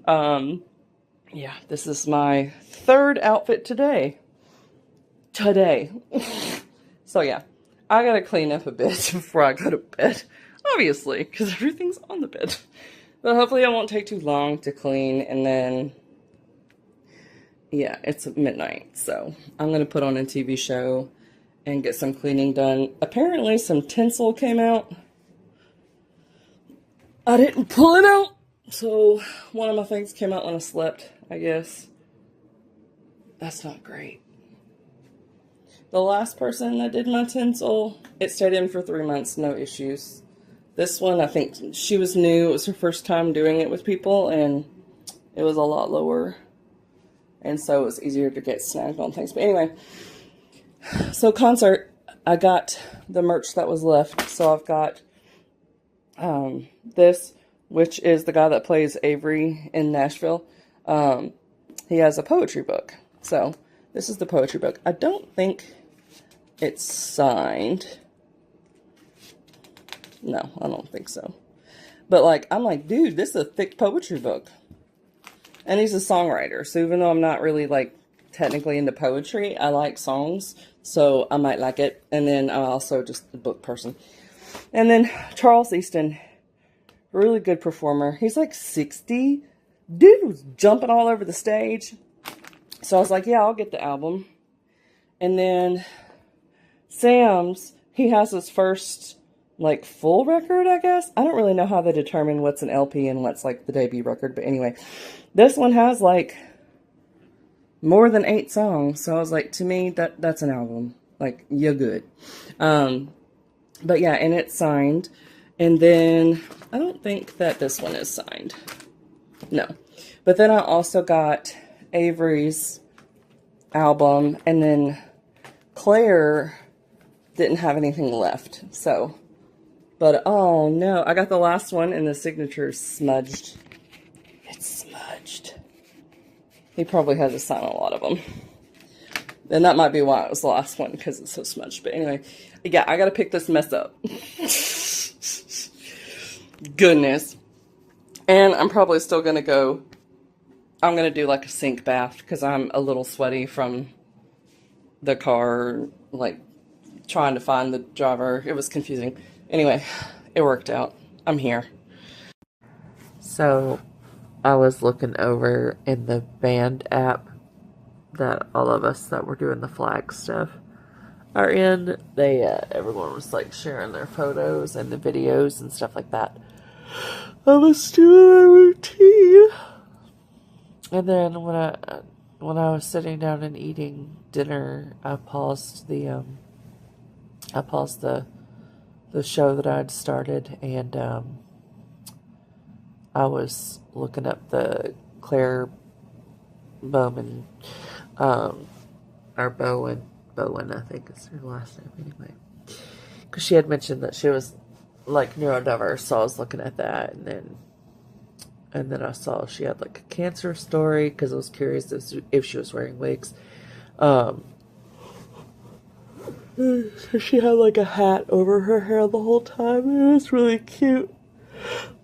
Yeah, this is my third outfit today. So yeah, I gotta clean up a bit before I go to bed, obviously, because everything's on the bed. But hopefully it won't take too long to clean, and then, yeah, it's midnight, so I'm gonna put on a TV show and get some cleaning done. Apparently some tinsel came out. I didn't pull it out, so one of my things came out when I slept, I guess. That's not great. The last person that did my tinsel, it stayed in for 3 months, no issues. This one, I think she was new. It was her first time doing it with people, and it was a lot lower. And so it was easier to get snagged on things. But anyway, so concert, I got the merch that was left. So I've got this, which is the guy that plays Avery in Nashville. He has a poetry book. So this is the poetry book. I don't think it's signed. No, I don't think so. But like, I'm like, dude, this is a thick poetry book. And he's a songwriter. So even though I'm not really like technically into poetry, I like songs. So I might like it. And then I'm also just a book person. And then Charles Easton, really good performer. He's like 60. Dude was jumping all over the stage. So I was like, yeah, I'll get the album. And then Sam's, he has his first like full record, I guess. I don't really know how they determine what's an LP and what's like the debut record. But anyway, this one has like more than 8 songs. So I was like, to me, that's an album. Like, you're good. But yeah, and it's signed. And then I don't think that this one is signed. No. But then I also got Avery's album, and then Claire didn't have anything left. So, but oh no, I got the last one and the signature's smudged. It's smudged. He probably has to sign a lot of them. And that might be why it was the last one, because it's so smudged. But anyway, yeah, I gotta pick this mess up. Goodness. And I'm probably still gonna go, I'm gonna do like a sink bath, because I'm a little sweaty from the car, like trying to find the driver. It was confusing. Anyway, it worked out. I'm here. So I was looking over in the band app that all of us that were doing the flag stuff are in. They everyone was like sharing their photos and the videos and stuff like that. I was doing a routine, and then when I was sitting down and eating dinner, I paused the show that I had started, and I was looking up the Claire Bowman, or Bowen, I think is her last name anyway, because she had mentioned that she was like neurodiverse, so I was looking at that, and then I saw she had like a cancer story, because I was curious if she was wearing wigs. So she had like a hat over her hair the whole time. It was really cute.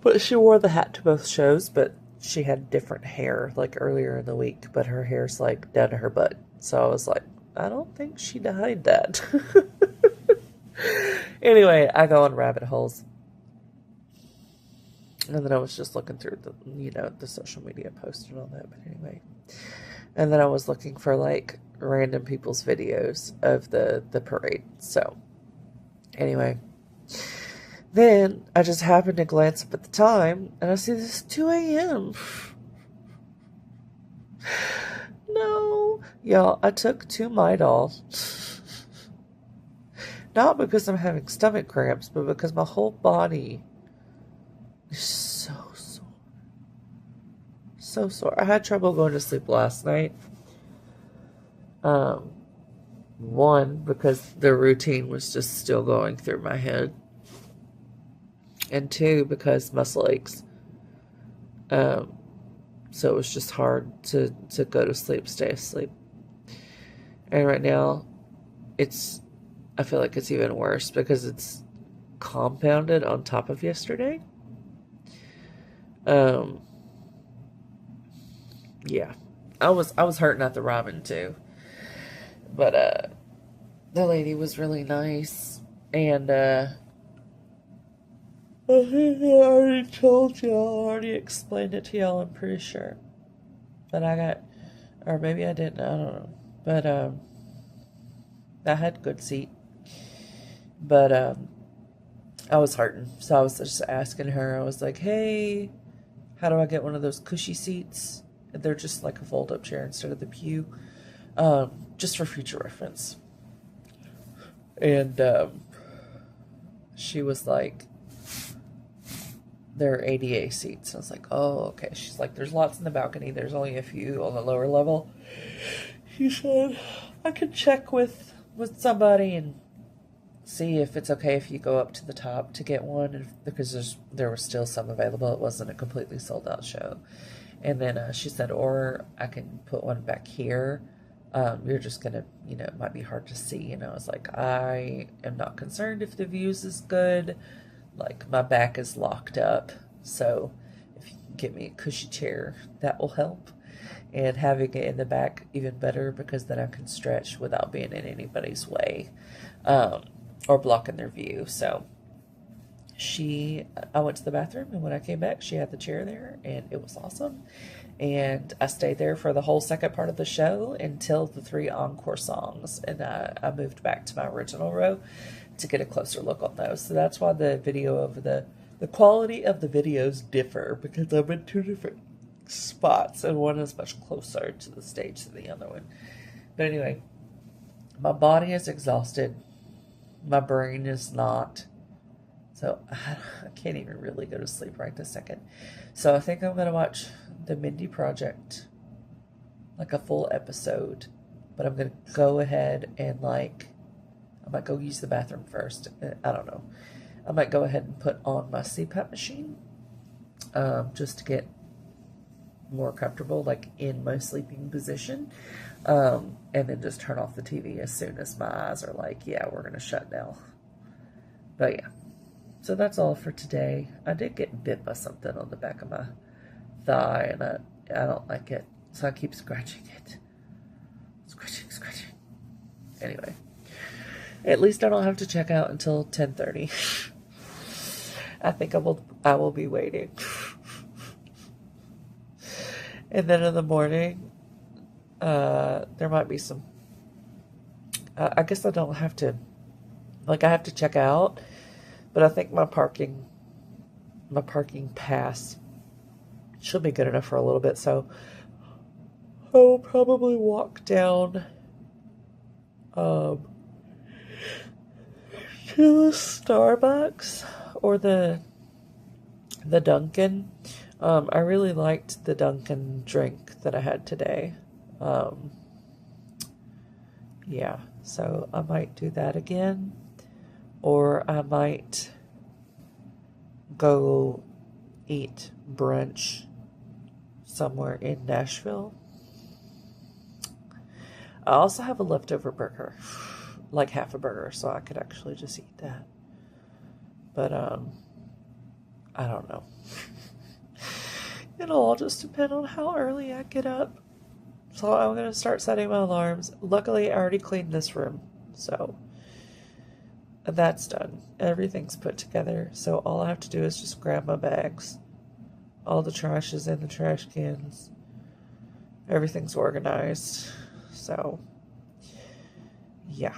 But she wore the hat to both shows, but she had different hair like earlier in the week, but her hair's like down to her butt. So I was like, I don't think she dyed that. Anyway, I go on rabbit holes. And then I was just looking through the social media posts and all that. But anyway. And then I was looking for like random people's videos of the parade. So anyway. Then I just happened to glance up at the time, and I see this is 2 a.m. No. Y'all, I took 2 Midol. Not because I'm having stomach cramps, but because my whole body is so sore. So sore. I had trouble going to sleep last night. One, because the routine was just still going through my head. And 2, because muscle aches. So it was just hard to go to sleep, stay asleep. And right now, I feel like it's even worse because it's compounded on top of yesterday. Yeah. I was hurting at the ramen too. But the lady was really nice. And I think I already told y'all, I already explained it to y'all, I'm pretty sure. But I got, or maybe I didn't, I don't know. But I had a good seat. But I was hurting. So I was just asking her, I was like, hey, how do I get one of those cushy seats? They're just like a fold-up chair instead of the pew. Just for future reference. And she was like, they're ADA seats. I was like, oh, okay. She's like, there's lots in the balcony. There's only a few on the lower level. She said, I could check with somebody and see if it's okay if you go up to the top to get one, because there were still some available. It wasn't a completely sold out show. And then she said, or I can put one back here. You're just gonna, it might be hard to see. And I was like, I am not concerned if the views is good. Like, my back is locked up, so if you can get me a cushy chair, that will help. And having it in the back, even better, because then I can stretch without being in anybody's way, or blocking their view. So I went to the bathroom, and when I came back, she had the chair there, and it was awesome. And I stayed there for the whole second part of the show until the 3 encore songs, and I moved back to my original row to get a closer look on those. So that's why the video of the quality of the videos differ, because I'm in 2 different spots, and one is much closer to the stage than the other one. But anyway, my body is exhausted. My brain is not. So I can't even really go to sleep right this second. So I think I'm going to watch The Mindy Project, like a full episode. But I'm going to go ahead and I might go use the bathroom first. I don't know. I might go ahead and put on my CPAP machine, just to get more comfortable, like in my sleeping position. And then just turn off the TV as soon as my eyes are like, yeah, we're going to shut now. But yeah. So that's all for today. I did get bit by something on the back of my thigh, and I don't like it. So I keep scratching it. Scratching. Anyway. At least I don't have to check out until 10:30. I think I will be waiting. And then in the morning, there might be some, I guess I don't have to, I have to check out, but I think my parking pass should be good enough for a little bit, so I will probably walk down to the Starbucks or the Dunkin'. I really liked the Dunkin' drink that I had today. Yeah, so I might do that again, or I might go eat brunch somewhere in Nashville. I also have a leftover burger, like half a burger, so I could actually just eat that. But, I don't know. It'll all just depend on how early I get up. So I'm going to start setting my alarms. Luckily, I already cleaned this room, so that's done. Everything's put together, so all I have to do is just grab my bags. All the trash is in the trash cans. Everything's organized. So, yeah.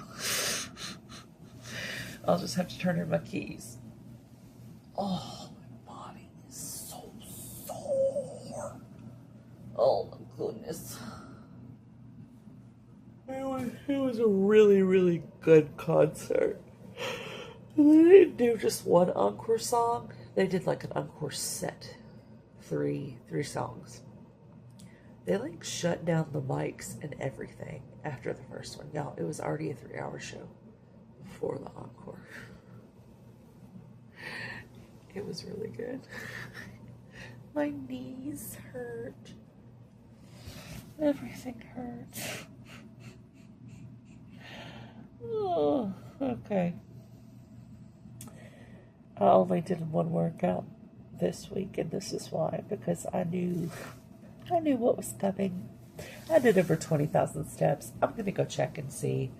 I'll just have to turn in my keys. Oh, my body is so sore. Oh, my goodness. It was a really, really good concert. They didn't do just one encore song. They did like an encore set. Three songs. They shut down the mics and everything after the first one. Y'all, it was already a 3-hour show before the encore. It was really good. My knees hurt. Everything hurts. Oh, okay. I only did one workout this week, and this is why, because I knew what was coming. I did over 20,000 steps. I'm going to go check and see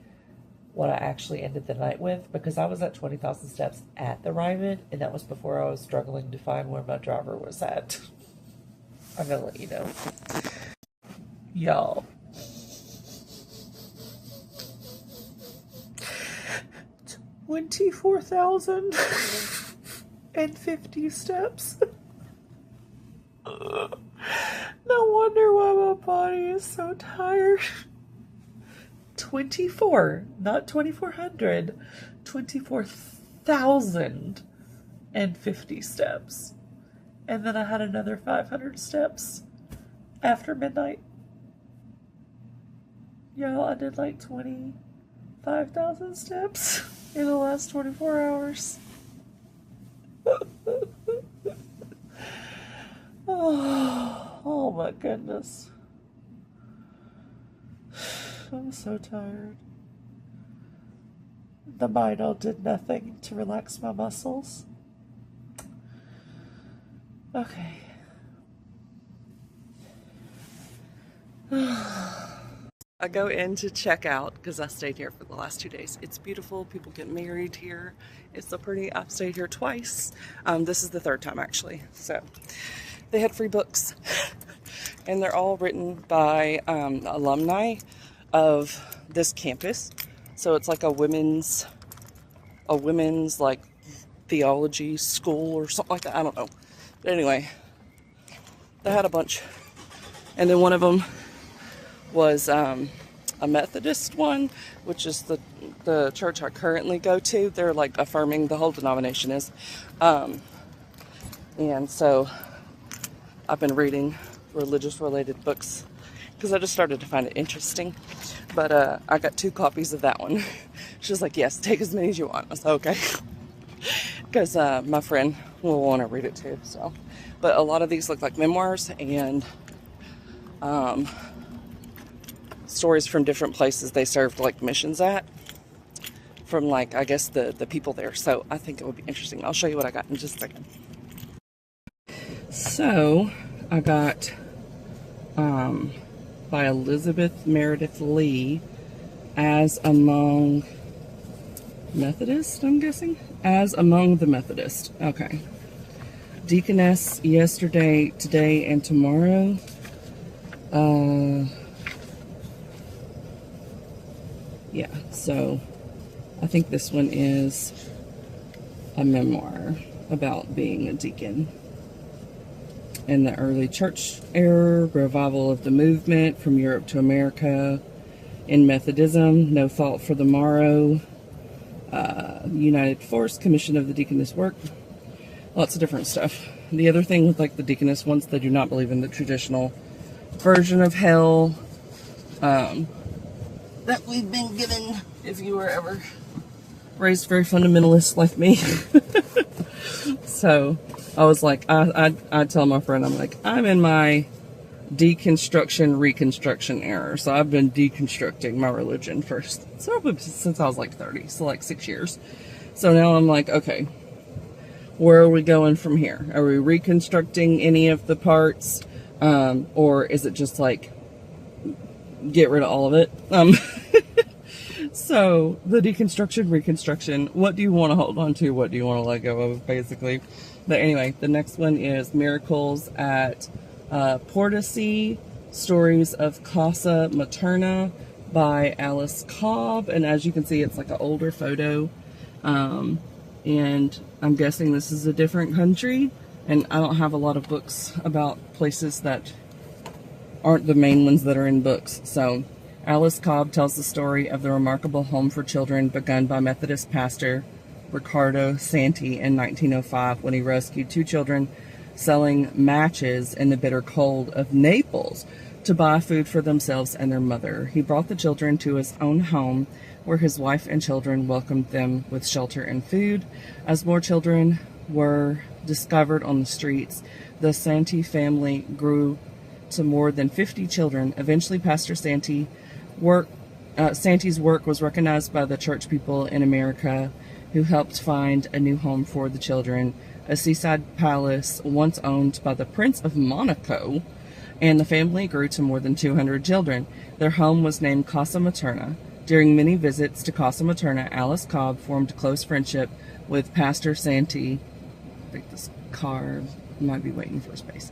what I actually ended the night with, because I was at 20,000 steps at the Ryman, and that was before I was struggling to find where my driver was at. I'm gonna let you know. Y'all. 24,050 steps. No wonder why my body is so tired. 24, not 2,400. 24,050 steps. And then I had another 500 steps after midnight. Y'all, I did like 25,000 steps in the last 24 hours. Oh my goodness. I'm so tired. The Midol did nothing to relax my muscles. Okay. I go in to check out because I stayed here for the last 2 days. It's beautiful. People get married here. It's so pretty. I've stayed here twice. This is the third time actually. So they had free books, and they're all written by alumni of this campus. So it's like a women's like theology school or something like that. I don't know. But anyway, they had a bunch, and then one of them was a Methodist one, which is the church I currently go to. They're like affirming, the whole denomination is, and so I've been reading religious related books because I just started to find it interesting. But I got 2 copies of that one. She was like, yes, take as many as you want. I said, okay. Because my friend will want to read it too. So, but a lot of these look like memoirs and stories from different places they served like missions at, from like, I guess the people there. So I think it would be interesting. I'll show you what I got in just a second. So I got by Elizabeth Meredith Lee, As Among Methodist, I'm guessing? As Among the Methodist. Okay. Deaconess, Yesterday, Today, and Tomorrow. Yeah, so I think this one is a memoir about being a deacon. In the early church era, revival of the movement from Europe to America, in Methodism, No Thought for the Morrow, United Force, Commission of the Deaconess Work, lots of different stuff. The other thing with like the deaconess ones, they do not believe in the traditional version of hell that we've been given, if you were ever raised very fundamentalist like me. So I was like, I tell my friend, I'm like, I'm in my deconstruction, reconstruction era. So I've been deconstructing my religion since I was like 30, so like 6 years. So now I'm like, okay, where are we going from here? Are we reconstructing any of the parts? Or is it just like, get rid of all of it? So the deconstruction, reconstruction, what do you want to hold on to? What do you want to let go of, basically? But anyway, the next one is Miracles at Portici, Stories of Casa Materna by Alice Cobb. And as you can see, it's like an older photo. And I'm guessing this is a different country. And I don't have a lot of books about places that aren't the main ones that are in books. So Alice Cobb tells the story of the remarkable home for children begun by Methodist pastor Ricardo Santi in 1905 when he rescued 2 children selling matches in the bitter cold of Naples to buy food for themselves and their mother. He brought the children to his own home where his wife and children welcomed them with shelter and food. As more children were discovered on the streets, the Santi family grew to more than 50 children. Eventually, Pastor Santi's work was recognized by the church people in America, who helped find a new home for the children, a seaside palace once owned by the Prince of Monaco, and the family grew to more than 200 children. Their home was named Casa Materna. During many visits to Casa Materna, Alice Cobb formed a close friendship with Pastor Santee. I think this car might be waiting for space.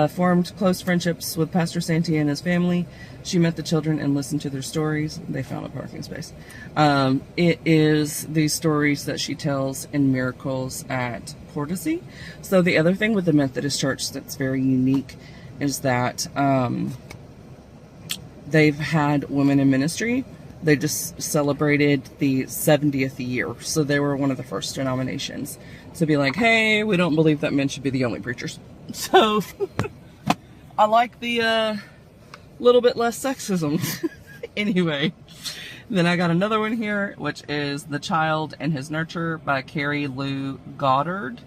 Formed close friendships with Pastor Santee and his family. She met the children and listened to their stories. They found a parking space. It is these stories that she tells in Miracles at Portishead. So the other thing with the Methodist Church that's very unique is that they've had women in ministry. They just celebrated the 70th year. So they were one of the first denominations to be like, hey, we don't believe that men should be the only preachers. So I like the little bit less sexism. Anyway, then I got another one here, which is The Child and His Nurture by Carrie Lou Goddard.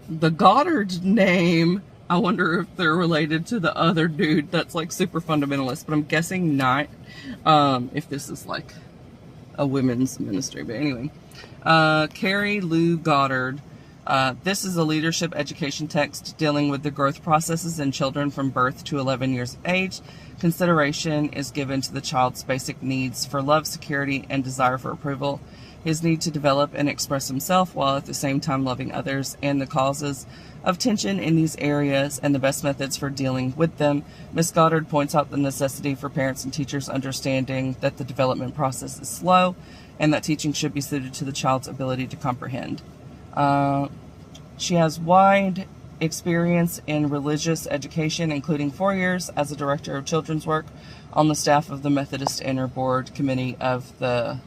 The Goddard name, I wonder if they're related to the other dude that's like super fundamentalist, but I'm guessing not, if this is like a women's ministry. But anyway, Carrie Lou Goddard. This is a leadership education text dealing with the growth processes in children from birth to 11 years of age. Consideration is given to the child's basic needs for love, security, and desire for approval, his need to develop and express himself while at the same time loving others, and the causes of tension in these areas and the best methods for dealing with them. Ms. Goddard points out the necessity for parents and teachers understanding that the development process is slow and that teaching should be suited to the child's ability to comprehend. She has wide experience in religious education, including 4 years as a director of children's work on the staff of the Methodist Inner Board Committee of the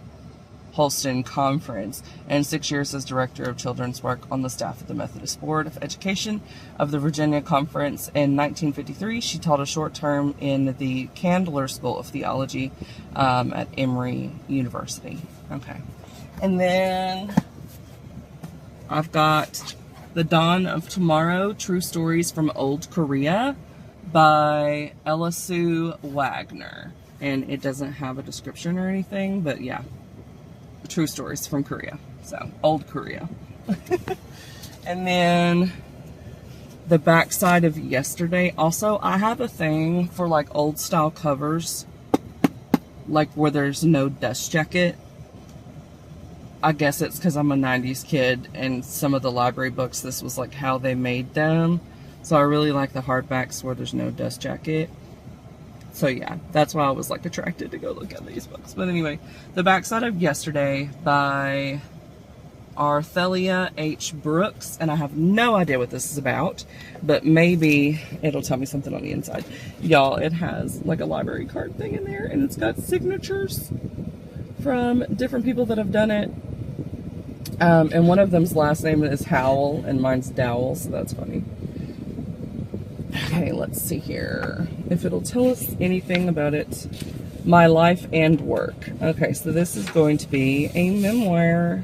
Holston Conference, and 6 years as director of children's work on the staff of the Methodist Board of Education of the Virginia Conference. In 1953, she taught a short term in the Candler School of Theology at Emory University. Okay. And then I've got The Dawn of Tomorrow, True Stories from Old Korea by Ella Sue Wagner. And it doesn't have a description or anything, but yeah, true stories from Korea. So, old Korea. And then the backside of Yesterday. Also, I have a thing for like old style covers, like where there's no dust jacket. I guess it's because I'm a 90s kid, and some of the library books, this was like how they made them. So I really like the hardbacks where there's no dust jacket. So yeah, that's why I was like attracted to go look at these books. But anyway, The Backside of Yesterday by Arthelia H. Brooks. And I have no idea what this is about, but maybe it'll tell me something on the inside. Y'all, it has like a library card thing in there, and it's got signatures from different people that have done it. And one of them's last name is Howell, and mine's Dowell, so that's funny. Okay, let's see here if it'll tell us anything about it. My Life and Work. Okay, so this is going to be a memoir.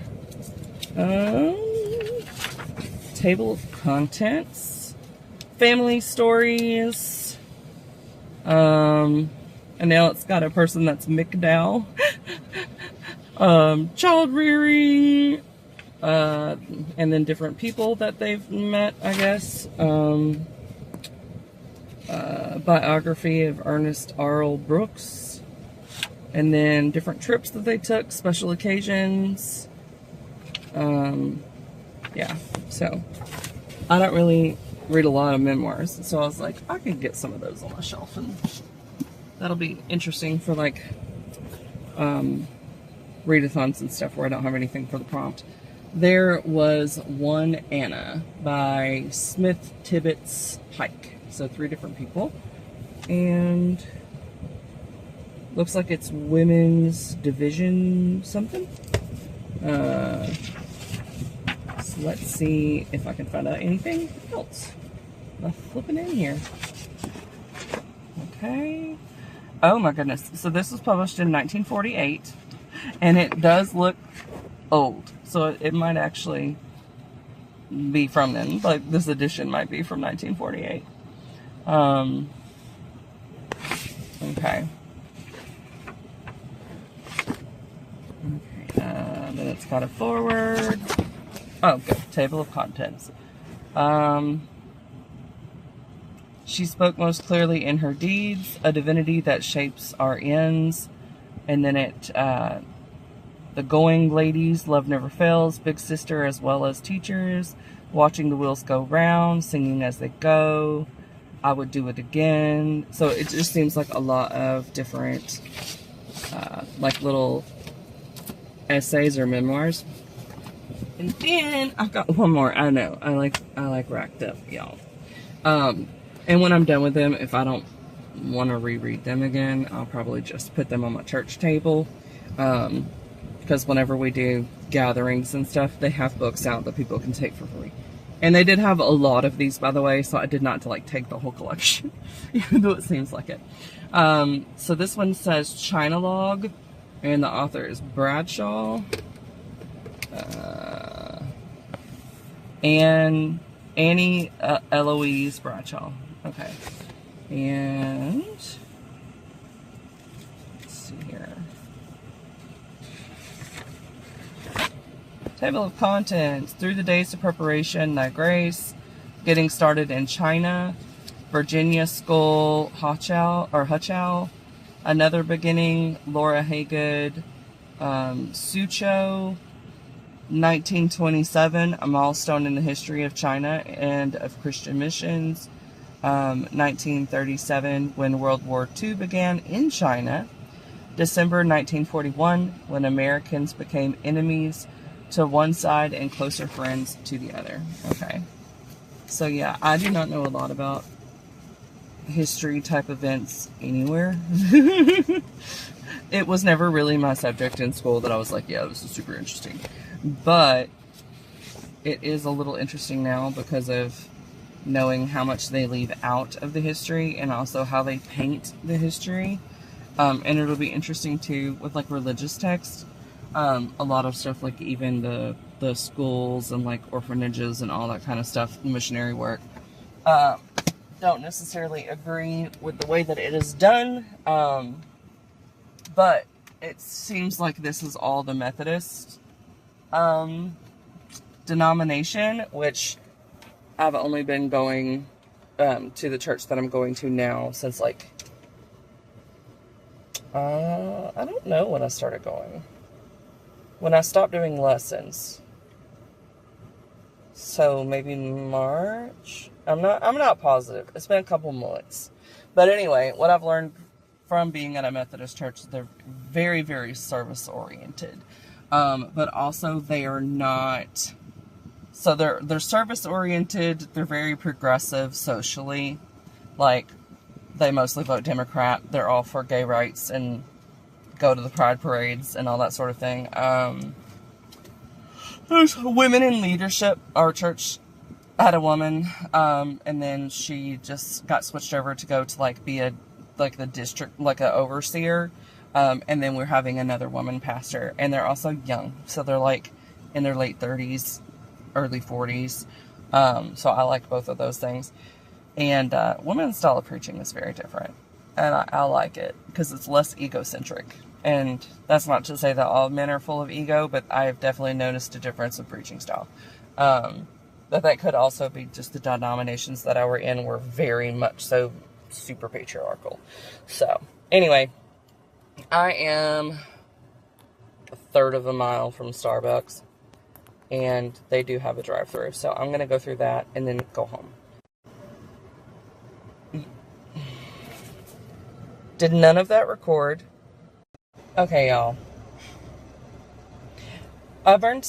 Table of contents. Family stories. And now it's got a person that's McDowell. Child rearing. And then different people that they've met, I guess. Biography of Ernest Arl Brooks, and then different trips that they took, special occasions. Yeah, so I don't really read a lot of memoirs, so I was like, I could get some of those on my shelf, and that'll be interesting for like readathons and stuff where I don't have anything for the prompt. There was One Anna by Smith Tibbetts Pike. So 3 different people, and looks like it's women's division something. So let's see if I can find out anything else. I'm flipping in here. Okay. Oh my goodness. So this was published in 1948, and it does look old. So it might actually be from then. Like this edition might be from 1948. Okay. Then it's got a forward. Oh, good. Table of contents. She spoke most clearly in her deeds, a divinity that shapes our ends. And then the going ladies, love never fails, big sister as well as teachers, watching the wheels go round, singing as they go, I would do it again. So it just seems like a lot of different like little essays or memoirs. And then I've got one more. I know I like racked up, y'all. And when I'm done with them, if I don't want to reread them again, I'll probably just put them on my church table. Because whenever we do gatherings and stuff, they have books out that people can take for free. And they did have a lot of these, by the way, so I did not like take the whole collection, even though it seems like it. So this one says China Log, and the author is Bradshaw. And Annie Eloise Bradshaw. Okay. And let's see here. Table of contents. Through the days of preparation, Thy Grace. Getting started in China. Virginia School, Huchow. Another Beginning, Laura Haygood. Sucho. 1927, a milestone in the history of China and of Christian missions. 1937, when World War II began in China. December 1941, when Americans became enemies to one side and closer friends to the other. Okay. So yeah, I do not know a lot about history type events anywhere. It was never really my subject in school that I was like, yeah, this is super interesting. But it is a little interesting now because of knowing how much they leave out of the history and also how they paint the history. And it'll be interesting too with like religious texts. A lot of stuff like even the schools and like orphanages and all that kind of stuff, missionary work. Don't necessarily agree with the way that it is done. But it seems like this is all the Methodist denomination, which I've only been going to the church that I'm going to now since like I don't know when I started going. When I stopped doing lessons. So maybe March. I'm not positive. It's been a couple months. But anyway, what I've learned from being at a Methodist church is they're very, very service oriented. But also they are not, so they're service oriented, they're very progressive socially, like they mostly vote Democrat, they're all for gay rights and go to the pride parades and all that sort of thing. There's women in leadership. Our church had a woman, and then she just got switched over to go to like be the district, like a overseer. And then we're having another woman pastor, and they're also young. So they're like in their late 30s, early 40s. So I like both of those things. And women's style of preaching is very different. And I like it because it's less egocentric. And that's not to say that all men are full of ego, but I've definitely noticed a difference in preaching style. But that could also be just the denominations that I were in were very much so super patriarchal. So anyway, I am a third of a mile from Starbucks, and they do have a drive-thru, so I'm going to go through that and then go home. Did none of that record? Okay, y'all. I burned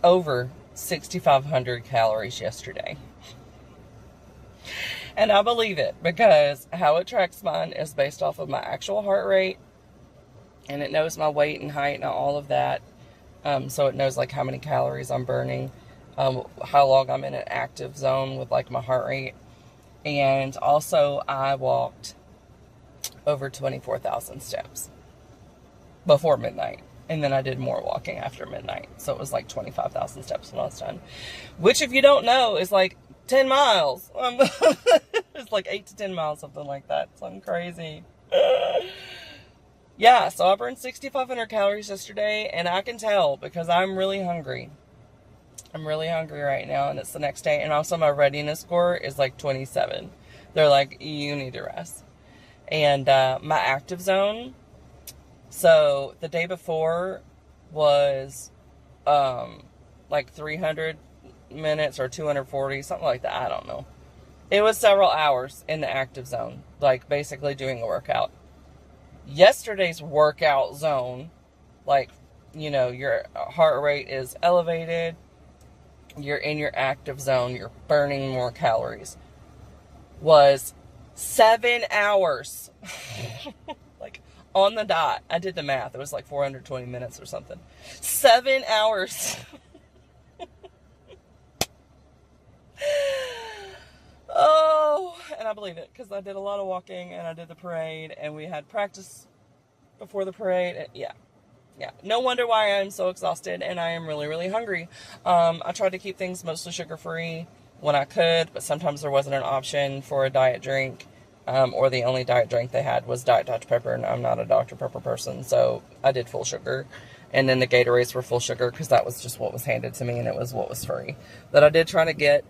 over 6,500 calories yesterday. And I believe it because how it tracks mine is based off of my actual heart rate, and it knows my weight and height and all of that. So it knows like how many calories I'm burning, how long I'm in an active zone with like my heart rate. And also I walked over 24,000 steps before midnight. And then I did more walking after midnight. So it was like 25,000 steps when I was done. Which, if you don't know, is like 10 miles. It's like 8 to 10 miles, something like that. Something crazy. Yeah, so I burned 6,500 calories yesterday. And I can tell because I'm really hungry. I'm really hungry right now. And it's the next day. And also my readiness score is like 27. They're like, you need to rest. And my active zone, so the day before was like 300 minutes or 240, something like that. I don't know. It was several hours in the active zone, like basically doing a workout. Yesterday's workout zone, like, you know, your heart rate is elevated, you're in your active zone, you're burning more calories, was 7 hours. Like, on the dot. I did the math. It was like 420 minutes or something. 7 hours. Oh, and I believe it, because I did a lot of walking, and I did the parade, and we had practice before the parade. And yeah. No wonder why I'm so exhausted, and I am really, really hungry. I tried to keep things mostly sugar-free when I could, but sometimes there wasn't an option for a diet drink, or the only diet drink they had was Diet Dr. Pepper, and I'm not a Dr. Pepper person, so I did full sugar. And then the Gatorades were full sugar, because that was just what was handed to me, and it was what was free. But I did try to get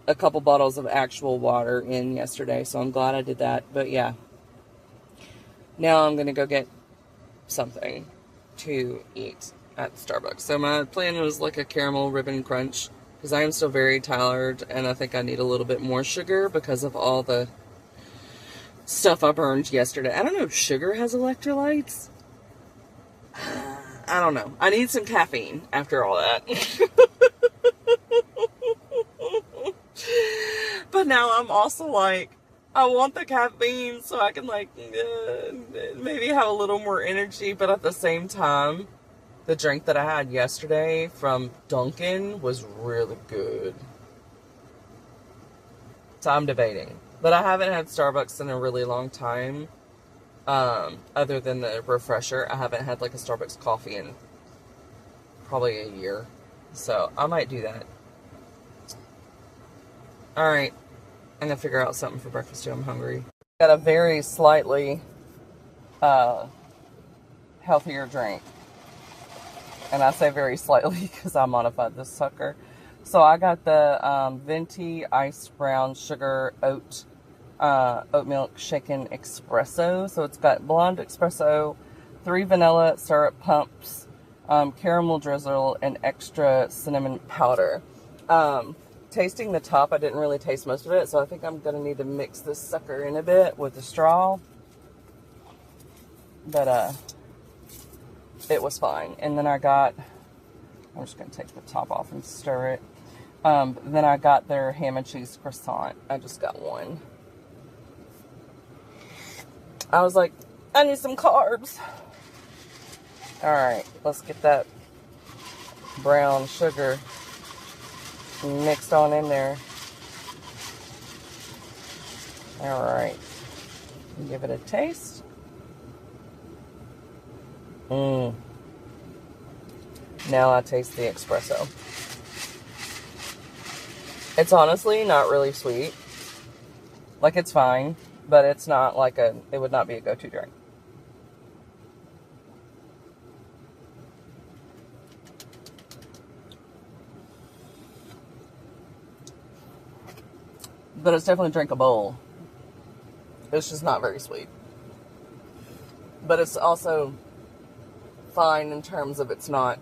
a couple bottles of actual water in yesterday, so I'm glad I did that. But yeah, now I'm going to go get something to eat at Starbucks. So my plan was like a caramel ribbon crunch, because I am still very tired, and I think I need a little bit more sugar because of all the stuff I burned yesterday. I don't know if sugar has electrolytes. I don't know. I need some caffeine after all that. But now I'm also like, I want the caffeine so I can like maybe have a little more energy, but at the same time, the drink that I had yesterday from Dunkin' was really good. So I'm debating. But I haven't had Starbucks in a really long time. Other than the refresher, I haven't had like a Starbucks coffee in probably a year. So I might do that. Alright. I'm going to figure out something for breakfast too. I'm hungry. Got a very slightly healthier drink. And I say very slightly because I modified this sucker. So I got the Venti Iced Brown Sugar Oat Milk Shaken Espresso. So it's got blonde espresso, 3 vanilla syrup pumps, caramel drizzle, and extra cinnamon powder. Tasting the top, I didn't really taste most of it, so I think I'm going to need to mix this sucker in a bit with the straw. But, it was fine. And then I got, I'm just going to take the top off and stir it. Then I got their ham and cheese croissant. I just got one. I was like, I need some carbs. Alright, let's get that brown sugar mixed on in there. Alright. Give it a taste. Now I taste the espresso. It's honestly not really sweet. Like, it's fine, but it's not like it would not be a go-to drink. But it's definitely drinkable. It's just not very sweet. But it's also fine in terms of it's not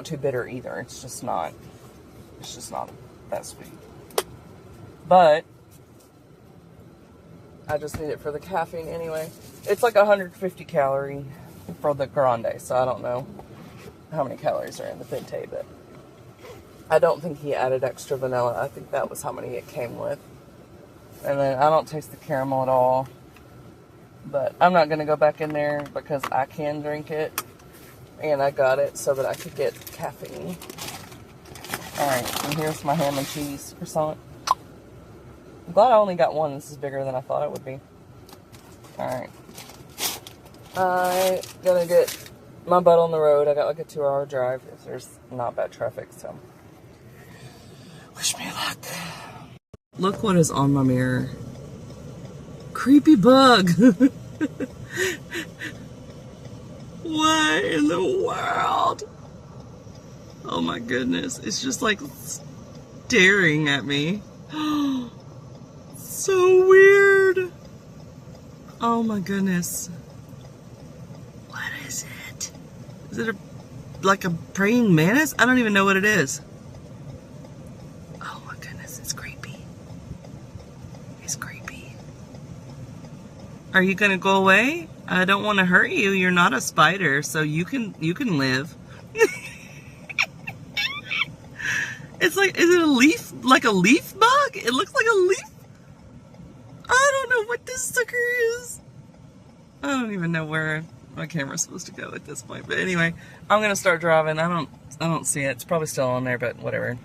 too bitter either. It's just not that sweet. But I just need it for the caffeine anyway. It's like 150 calorie for the grande, so I don't know how many calories are in the Venti, but I don't think he added extra vanilla. I think that was how many it came with. And then I don't taste the caramel at all. But I'm not going to go back in there because I can drink it. And I got it so that I could get caffeine. Alright, and here's my ham and cheese croissant. I'm glad I only got one. This is bigger than I thought it would be. Alright. I gotta get my butt on the road. I got like a 2-hour drive if there's not bad traffic, so wish me luck. Look what is on my mirror. Creepy bug. What in the world? Oh my goodness. It's just like staring at me. So weird. Oh my goodness. What is it? Is it like a praying mantis? I don't even know what it is. Oh my goodness, it's creepy. It's creepy. Are you gonna go away? I don't want to hurt you. You're not a spider, so you can live. It's like, is it a leaf? Like a leaf bug? It looks like a leaf. I don't know what this sucker is. I don't even know where my camera's supposed to go at this point. But anyway, I'm gonna start driving. I don't see it. It's probably still on there, but whatever.